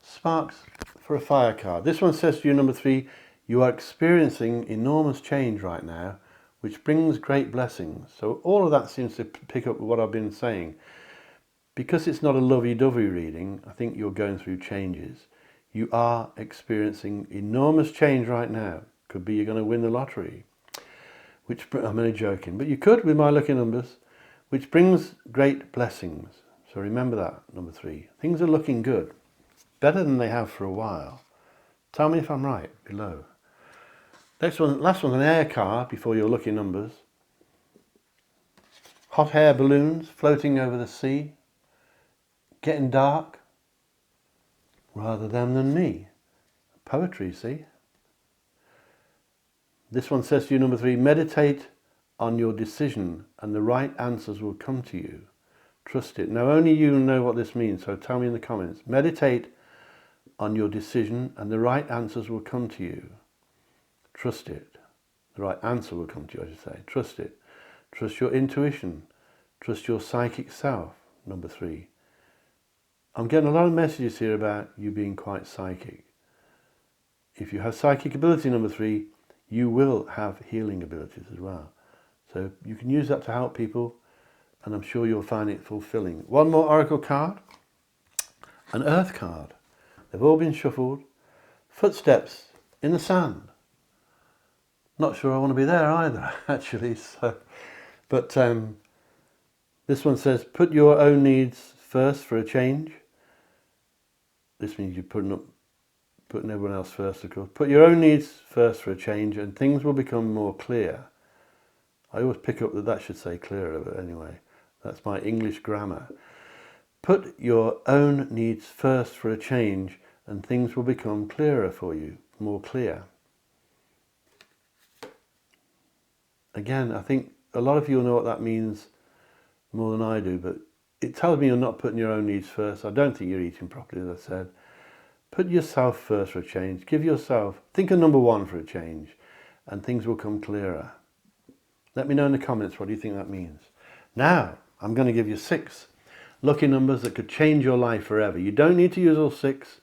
Sparks for a fire card. This one says to you, number 3, you are experiencing enormous change right now, which brings great blessings. So all of that seems to pick up what I've been saying. Because it's not a lovey-dovey reading, I think you're going through changes. You are experiencing enormous change right now. Could be you're going to win the lottery. Which, I'm only joking, but you could with my lucky numbers, which brings great blessings. So remember that, number 3. Things are looking good. Better than they have for a while. Tell me if I'm right below. Next one, last one's an air card before your lucky numbers. Hot air balloons floating over the sea. Getting dark. Rather them than me. Poetry, see? This one says to you, number 3, meditate on your decision and the right answers will come to you. Trust it. Now only you know what this means, so tell me in the comments. Meditate on your decision and the right answers will come to you. Trust it. The right answer will come to you, I should say. Trust it. Trust your intuition. Trust your psychic self, number 3. I'm getting a lot of messages here about you being quite psychic. If you have psychic ability, number 3, you will have healing abilities as well. So you can use that to help people, and I'm sure you'll find it fulfilling. One more oracle card, an earth card. They've all been shuffled. Footsteps in the sand. Not sure I want to be there either, actually. But this one says, put your own needs first for a change. This means you're putting everyone else first, of course. Put your own needs first for a change and things will become more clear. I always pick up that should say clearer, but anyway, that's my English grammar. Put your own needs first for a change and things will become clearer for you, more clear. Again, I think a lot of you will know what that means more than I do, but it tells me you're not putting your own needs first. I don't think you're eating properly, as I said. Put yourself first for a change. Think of number 1 for a change, and things will come clearer. Let me know in the comments, what do you think that means? Now, I'm going to give you 6 lucky numbers that could change your life forever. You don't need to use all 6.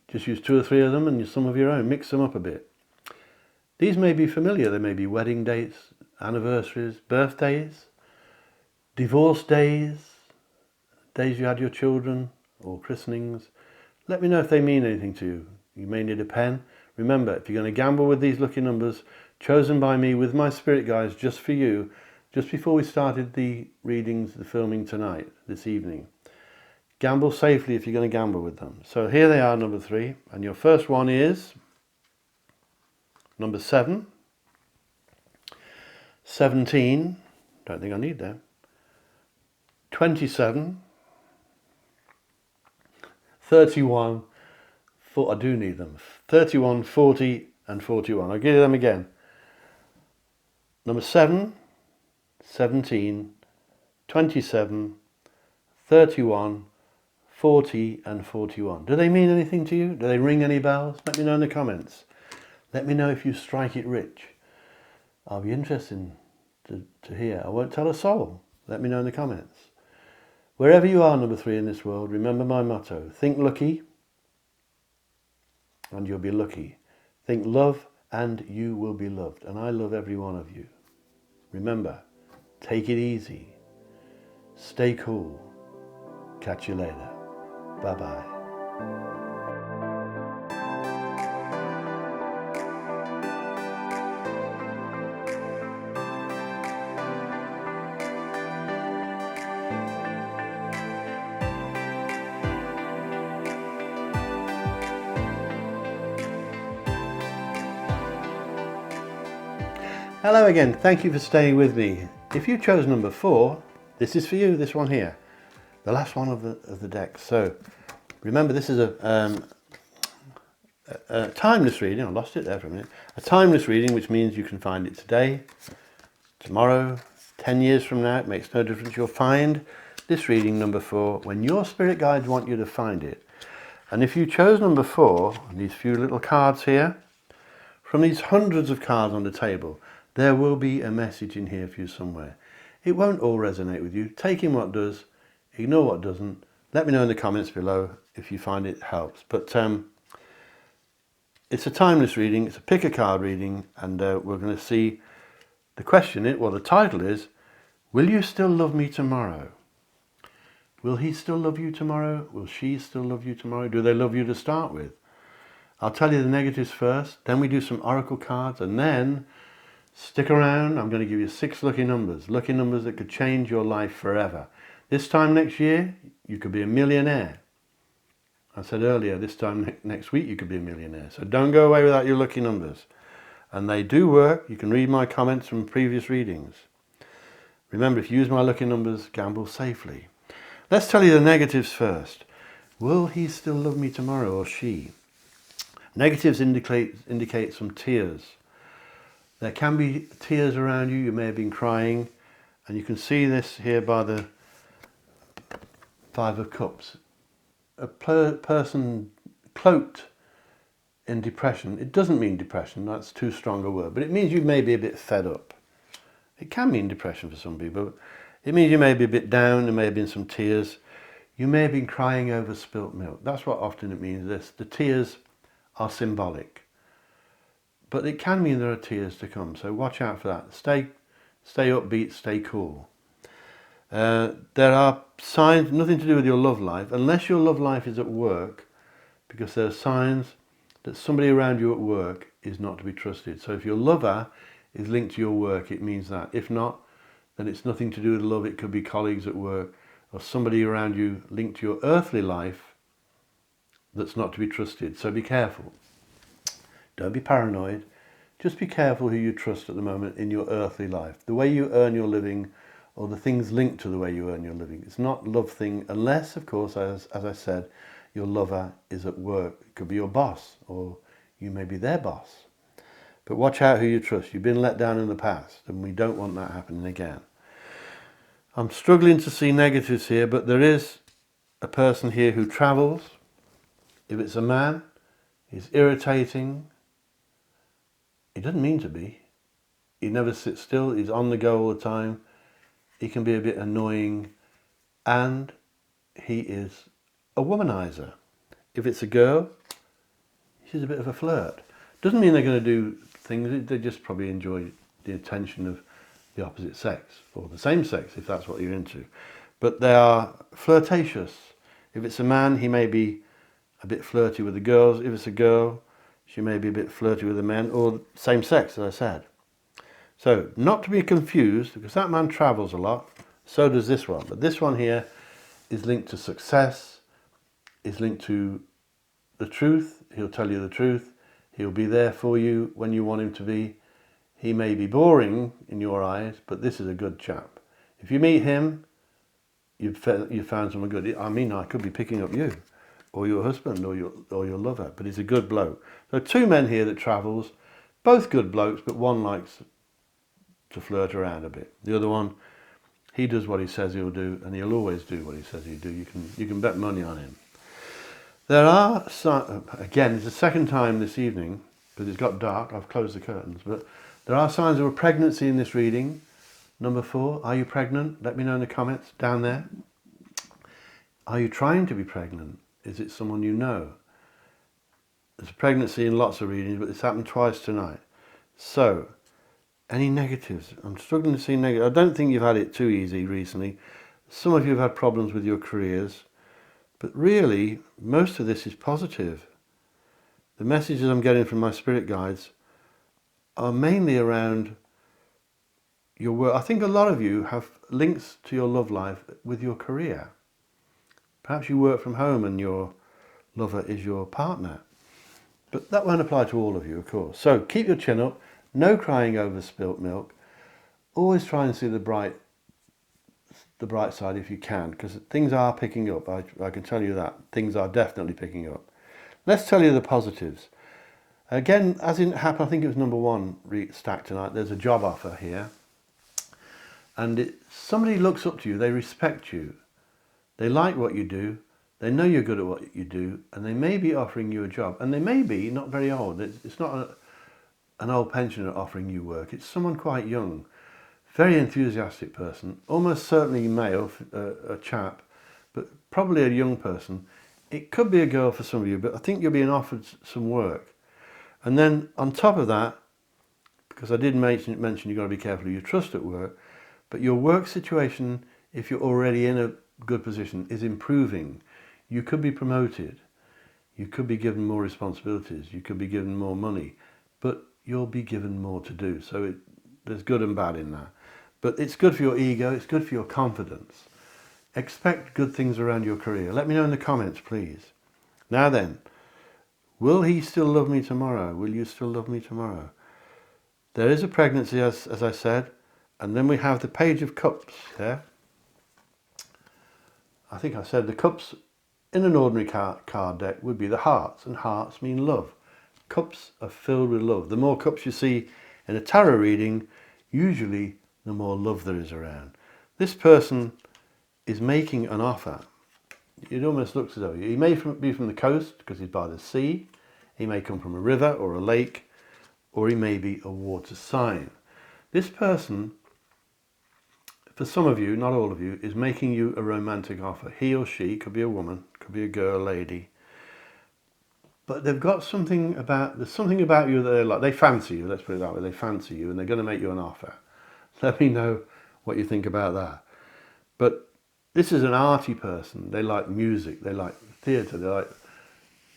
Just use 2 or 3 of them and some of your own. Mix them up a bit. These may be familiar. They may be wedding dates, anniversaries, birthdays, divorce days, days you had your children, or christenings. Let me know if they mean anything to you. You may need a pen. Remember, if you're going to gamble with these lucky numbers, chosen by me with my spirit guides just for you, just before we started the readings, the filming tonight, this evening. Gamble safely if you're going to gamble with them. So here they are, number 3. And your first one is number 7, 17, don't think I need that, 27, 31, I do need them, 31, 40 and 41. I'll give you them again. Number 7, 17, 27, 31, 40 and 41. Do they mean anything to you? Do they ring any bells? Let me know in the comments. Let me know if you strike it rich. I'll be interested to hear. I won't tell a soul. Let me know in the comments. Wherever you are, number 3 in this world, remember my motto. Think lucky and you'll be lucky. Think love and you will be loved. And I love every one of you. Remember, take it easy. Stay cool. Catch you later. Bye-bye. Hello again, thank you for staying with me. If you chose number 4, this is for you, this one here. The last one of the deck. So remember, this is a timeless reading. I lost it there for a minute. A timeless reading, which means you can find it today, tomorrow, 10 years from now. It makes no difference. You'll find this reading, number 4, when your spirit guides want you to find it. And if you chose number 4, these few little cards here, from these hundreds of cards on the table, there will be a message in here for you somewhere. It won't all resonate with you. Take in what does, ignore what doesn't. Let me know in the comments below if you find it helps. But it's a timeless reading, it's a pick a card reading, and we're going to see the question, the title is, will you still love me tomorrow? Will he still love you tomorrow? Will she still love you tomorrow? Do they love you to start with? I'll tell you the negatives first, then we do some oracle cards, and then stick around. I'm going to give you 6 lucky numbers that could change your life forever. This time next year, you could be a millionaire. I said earlier, this time next week, you could be a millionaire. So don't go away without your lucky numbers. And they do work. You can read my comments from previous readings. Remember, if you use my lucky numbers, gamble safely. Let's tell you the negatives first. Will he still love me tomorrow, or she? Negatives indicate some tears. There can be tears around you. You may have been crying. And you can see this here by the 5 of Cups. A person cloaked in depression. It doesn't mean depression, that's too strong a word, but it means you may be a bit fed up. It can mean depression for some people. It means you may be a bit down, there may have been some tears. You may have been crying over spilt milk. That's what often it means. The tears are symbolic. But it can mean there are tears to come, so watch out for that. Stay upbeat, stay cool. There are signs, nothing to do with your love life, unless your love life is at work, because there are signs that somebody around you at work is not to be trusted. So if your lover is linked to your work, it means that. If not, then it's nothing to do with love. It could be colleagues at work or somebody around you linked to your earthly life that's not to be trusted. So be careful. Don't be paranoid. Just be careful who you trust at the moment in your earthly life. The way you earn your living, or the things linked to the way you earn your living. It's not love thing, unless, of course, as I said, your lover is at work. It could be your boss, or you may be their boss. But watch out who you trust. You've been let down in the past, and we don't want that happening again. I'm struggling to see negatives here, but there is a person here who travels. If it's a man, he's irritating. He doesn't mean to be. He never sits still. He's on the go all the time. He can be a bit annoying, and he is a womanizer. If it's a girl, she's a bit of a flirt. Doesn't mean they're going to do things, they just probably enjoy the attention of the opposite sex, or the same sex if that's what you're into. But they are flirtatious. If it's a man, he may be a bit flirty with the girls. If it's a girl, she may be a bit flirty with the men, or same sex, as I said. So, not to be confused, because that man travels a lot, so does this one. But this one here is linked to success, is linked to the truth. He'll tell you the truth. He'll be there for you when you want him to be. He may be boring in your eyes, but this is a good chap. If you meet him, you've found someone good. I mean, I could be picking up you, or your husband, or your lover, but he's a good bloke. So two men here that travels, both good blokes, but one likes to flirt around a bit. The other one, he does what he says he'll do, and he'll always do what he says he'll do. You can bet money on him. There are, again, it's the second time this evening, because it's got dark, I've closed the curtains, but there are signs of a pregnancy in this reading. Number 4, are you pregnant? Let me know in the comments down there. Are you trying to be pregnant? Is it someone you know? There's a pregnancy in lots of readings, but it's happened twice tonight. So, any negatives? I'm struggling to see negatives. I don't think you've had it too easy recently. Some of you have had problems with your careers, but really, most of this is positive. The messages I'm getting from my spirit guides are mainly around your work. I think a lot of you have links to your love life with your career. Perhaps you work from home and your lover is your partner. But that won't apply to all of you, of course. So keep your chin up. No crying over spilt milk. Always try and see the bright side if you can, because things are picking up. I can tell you that. Things are definitely picking up. Let's tell you the positives. Again, as it happened, I think it was number 1 stack tonight, there's a job offer here. And somebody looks up to you, they respect you. They like what you do. They know you're good at what you do, and they may be offering you a job. And they may be not very old. It's not an old pensioner offering you work. It's someone quite young, very enthusiastic person, almost certainly male, a chap, but probably a young person. It could be a girl for some of you, but I think you're being offered some work. And then on top of that, because I did mention you've got to be careful who you trust at work, but your work situation, if you're already in a good position, is improving. You could be promoted. You could be given more responsibilities. You could be given more money, but you'll be given more to do. So there's good and bad in that. But it's good for your ego. It's good for your confidence. Expect good things around your career. Let me know in the comments, please. Now then, will he still love me tomorrow? Will you still love me tomorrow? There is a pregnancy, as I said, and then we have the Page of Cups there. I think I said the cups in an ordinary card deck would be the hearts, and hearts mean love. Cups are filled with love. The more cups you see in a tarot reading, usually the more love there is around. This person is making an offer. it almost looks as though he may be from the coast because he's by the sea. He may come from a river or a lake, or he may be a water sign. This person, for some of you, not all of you, is making you a romantic offer. He or she, could be a woman, could be a girl, lady. But they've got there's something about you that they like. They fancy you, let's put it that way. They fancy you and they're going to make you an offer. Let me know what you think about that. But this is an arty person. They like music, they like theatre, they like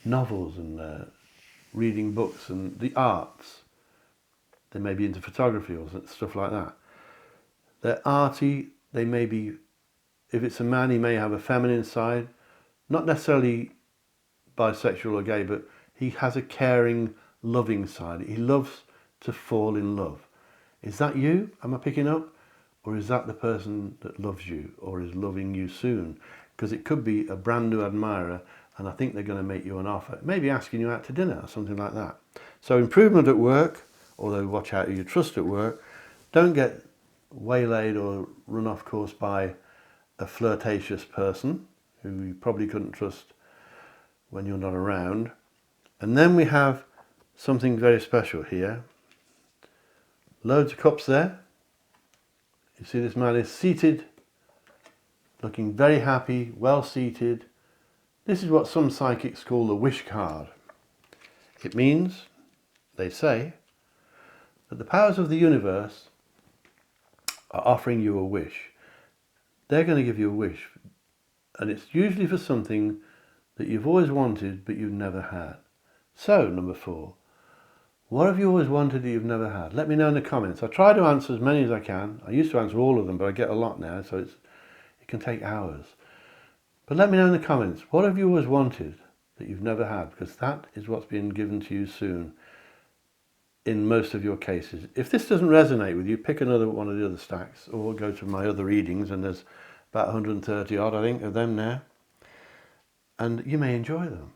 novels and reading books and the arts. They may be into photography or stuff like that. They're arty. They may be, if it's a man, he may have a feminine side, not necessarily bisexual or gay, but he has a caring, loving side. He loves to fall in love. Is that you? Am I picking up? Or is that the person that loves you or is loving you soon? Because it could be a brand new admirer and I think they're going to make you an offer. Maybe asking you out to dinner or something like that. So improvement at work, although watch out who you trust at work. Don't get waylaid or run off course by a flirtatious person who you probably couldn't trust when you're not around. And then we have something very special here. Loads of cups there. You see this man is seated, looking very happy, well seated. This is what some psychics call the wish card. It means, they say, that the powers of the universe are offering you a wish. They're going to give you a wish, and it's usually for something that you've always wanted but you've never had. So, number 4, what have you always wanted that you've never had? Let me know in the comments. I try to answer as many as I can. I used to answer all of them, but I get a lot now, so it can take hours. But let me know in the comments, what have you always wanted that you've never had? Because that is what's being given to you soon in most of your cases. If this doesn't resonate with you, pick another one of the other stacks or go to my other readings, and there's about 130 odd, I think, of them now. And you may enjoy them.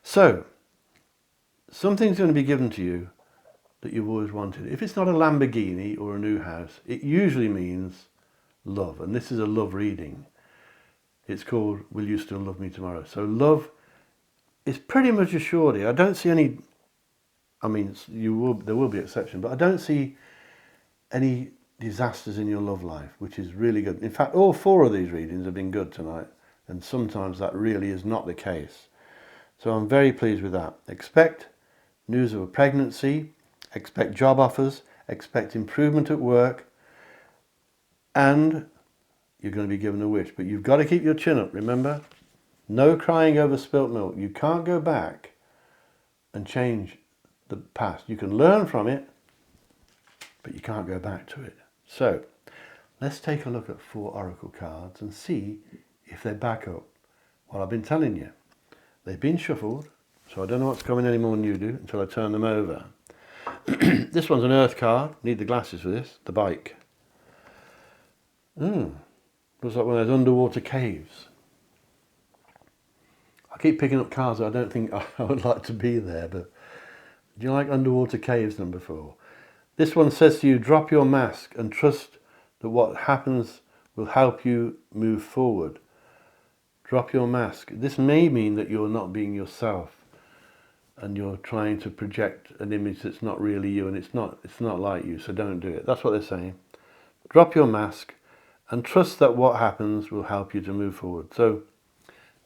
So, something's going to be given to you that you've always wanted. If it's not a Lamborghini or a new house, it usually means love. And this is a love reading. It's called Will You Still Love Me Tomorrow? So love is pretty much assured here. I don't see any, I mean, there will be exceptions, but I don't see any disasters in your love life, which is really good. In fact, all 4 of these readings have been good tonight. And sometimes that really is not the case. So I'm very pleased with that. Expect news of a pregnancy, expect job offers, expect improvement at work, and you're going to be given a wish. But you've got to keep your chin up, remember? No crying over spilt milk. You can't go back and change the past. You can learn from it, but you can't go back to it. So let's take a look at 4 oracle cards and see if they back up what I've been telling you. They've been shuffled, so I don't know what's coming any more than you do until I turn them over. This one's an earth card. Need the glasses for this. The bike. Looks like one of those underwater caves. I keep picking up cards that I don't think I would like to be there, but do you like underwater caves, number 4? This one says to you, drop your mask and trust that what happens will help you move forward. Drop your mask. This may mean that you're not being yourself and you're trying to project an image that's not really you, and it's not like you, so don't do it. That's what they're saying. Drop your mask and trust that what happens will help you to move forward. So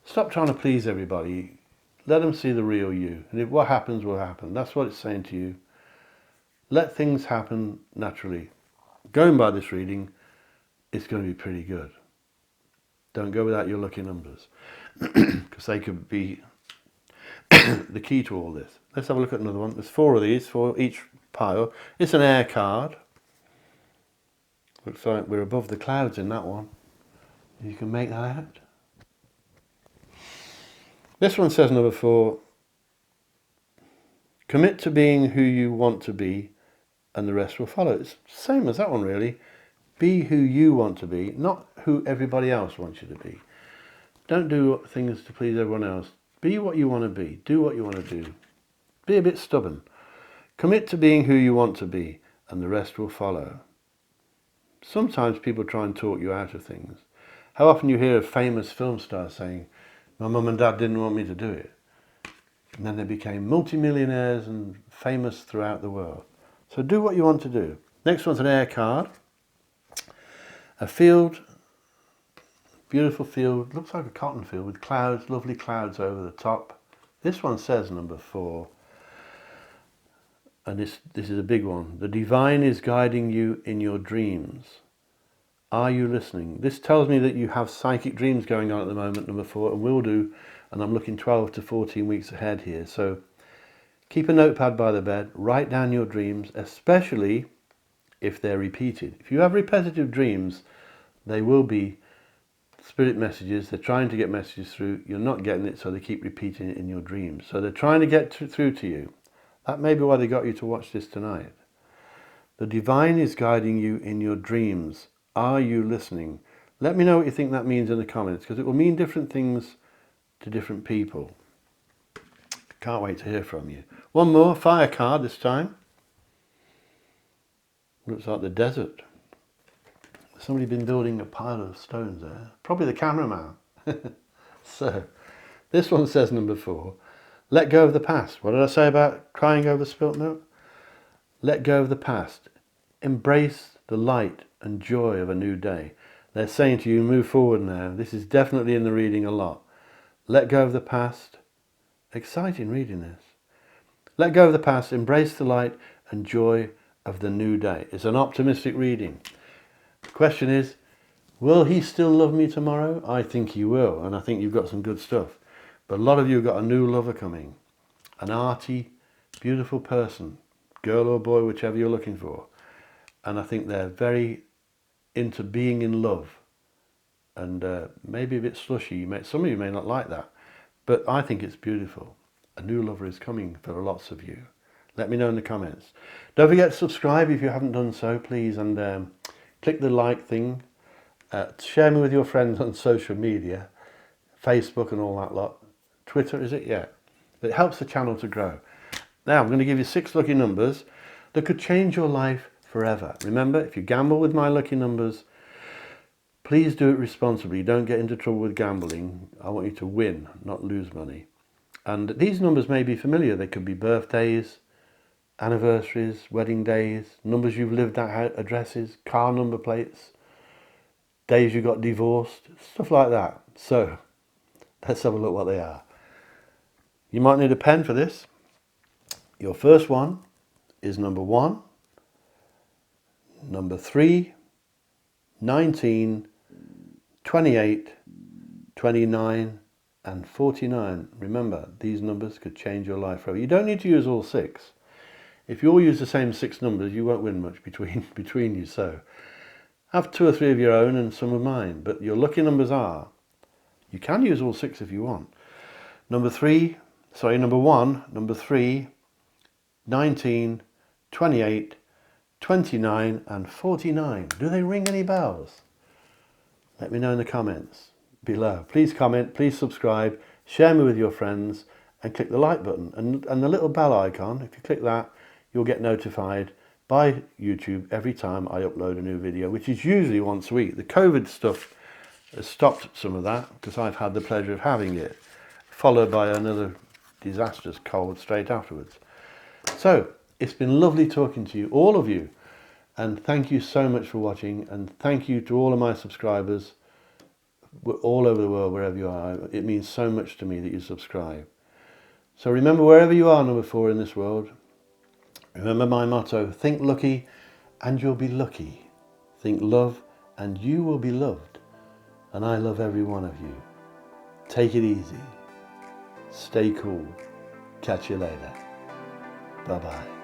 stop trying to please everybody. Let them see the real you. And if what happens will happen. That's what it's saying to you. Let things happen naturally. Going by this reading, it's going to be pretty good. Don't go without your lucky numbers, because they could be the key to all this. Let's have a look at another one. There's 4 of these for each pile. It's an air card. Looks like we're above the clouds in that one. You can make that out. This one says, number 4, commit to being who you want to be and the rest will follow. It's the same as that one, really. Be who you want to be, not who everybody else wants you to be. Don't do things to please everyone else. Be what you want to be. Do what you want to do. Be a bit stubborn. Commit to being who you want to be, and the rest will follow. Sometimes people try and talk you out of things. How often you hear of famous film stars saying, My mum and dad didn't want me to do it. And then they became multimillionaires and famous throughout the world. So do what you want to do. Next one's an air card. A field, beautiful field, looks like a cotton field with clouds, lovely clouds over the top. This one says number 4. And this is a big one. The divine is guiding you in your dreams. Are you listening? This tells me that you have psychic dreams going on at the moment, number 4, and will do. And I'm looking 12 to 14 weeks ahead here. So keep a notepad by the bed. Write down your dreams, especially if they're repeated. If you have repetitive dreams, they will be spirit messages. They're trying to get messages through. You're not getting it, so they keep repeating it in your dreams. So they're trying to get through to you. That may be why they got you to watch this tonight. The divine is guiding you in your dreams. Are you listening? Let me know what you think that means in the comments, because it will mean different things to different people. Can't wait to hear from you. One more, fire card this time. Looks like the desert. Somebody been building a pile of stones there. Probably the cameraman. So, this one says number 4. Let go of the past. What did I say about crying over spilt milk? Let go of the past. Embrace the light and joy of a new day. They're saying to you, move forward now. This is definitely in the reading a lot. Let go of the past. Exciting reading this. Let go of the past. Embrace the light and joy of the new day. It's an optimistic reading. The question is, will he still love me tomorrow? I think he will, and I think you've got some good stuff. But a lot of you have got a new lover coming. An arty, beautiful person, girl or boy, whichever you're looking for. And I think they're very into being in love. And maybe a bit slushy. Some of you may not like that. But I think it's beautiful. A new lover is coming for lots of you. Let me know in the comments. Don't forget to subscribe if you haven't done so, please. And click the like thing. Share me with your friends on social media. Facebook and all that lot. Twitter, is it? Yeah. It helps the channel to grow. Now, I'm going to give you 6 lucky numbers that could change your life forever. Remember, if you gamble with my lucky numbers, please do it responsibly. Don't get into trouble with gambling. I want you to win, not lose money. And these numbers may be familiar. They could be birthdays, anniversaries, wedding days, numbers you've lived at, addresses, car number plates, days you got divorced, stuff like that. So, let's have a look what they are. You might need a pen for this. Your first one is number 1, number 3, 19, 28, 29 and 49. Remember, these numbers could change your life forever. You don't need to use all 6. If you all use the same 6 numbers, you won't win much between you. So have 2 or 3 of your own and some of mine. But your lucky numbers are, you can use all 6 if you want. Number 1, number 3, 19, 28, 29 and 49. Do they ring any bells? Let me know in the comments below. Please comment, please subscribe, share me with your friends and click the like button. And the little bell icon, if you click that, you'll get notified by YouTube every time I upload a new video, which is usually once a week. The COVID stuff has stopped some of that because I've had the pleasure of having it, followed by another disastrous cold straight afterwards. So, it's been lovely talking to you, all of you, and thank you so much for watching, and thank you to all of my subscribers all over the world, wherever you are. It means so much to me that you subscribe. So remember, wherever you are, number 4 in this world, remember my motto, think lucky and you'll be lucky. Think love and you will be loved. And I love every one of you. Take it easy. Stay cool. Catch you later. Bye-bye.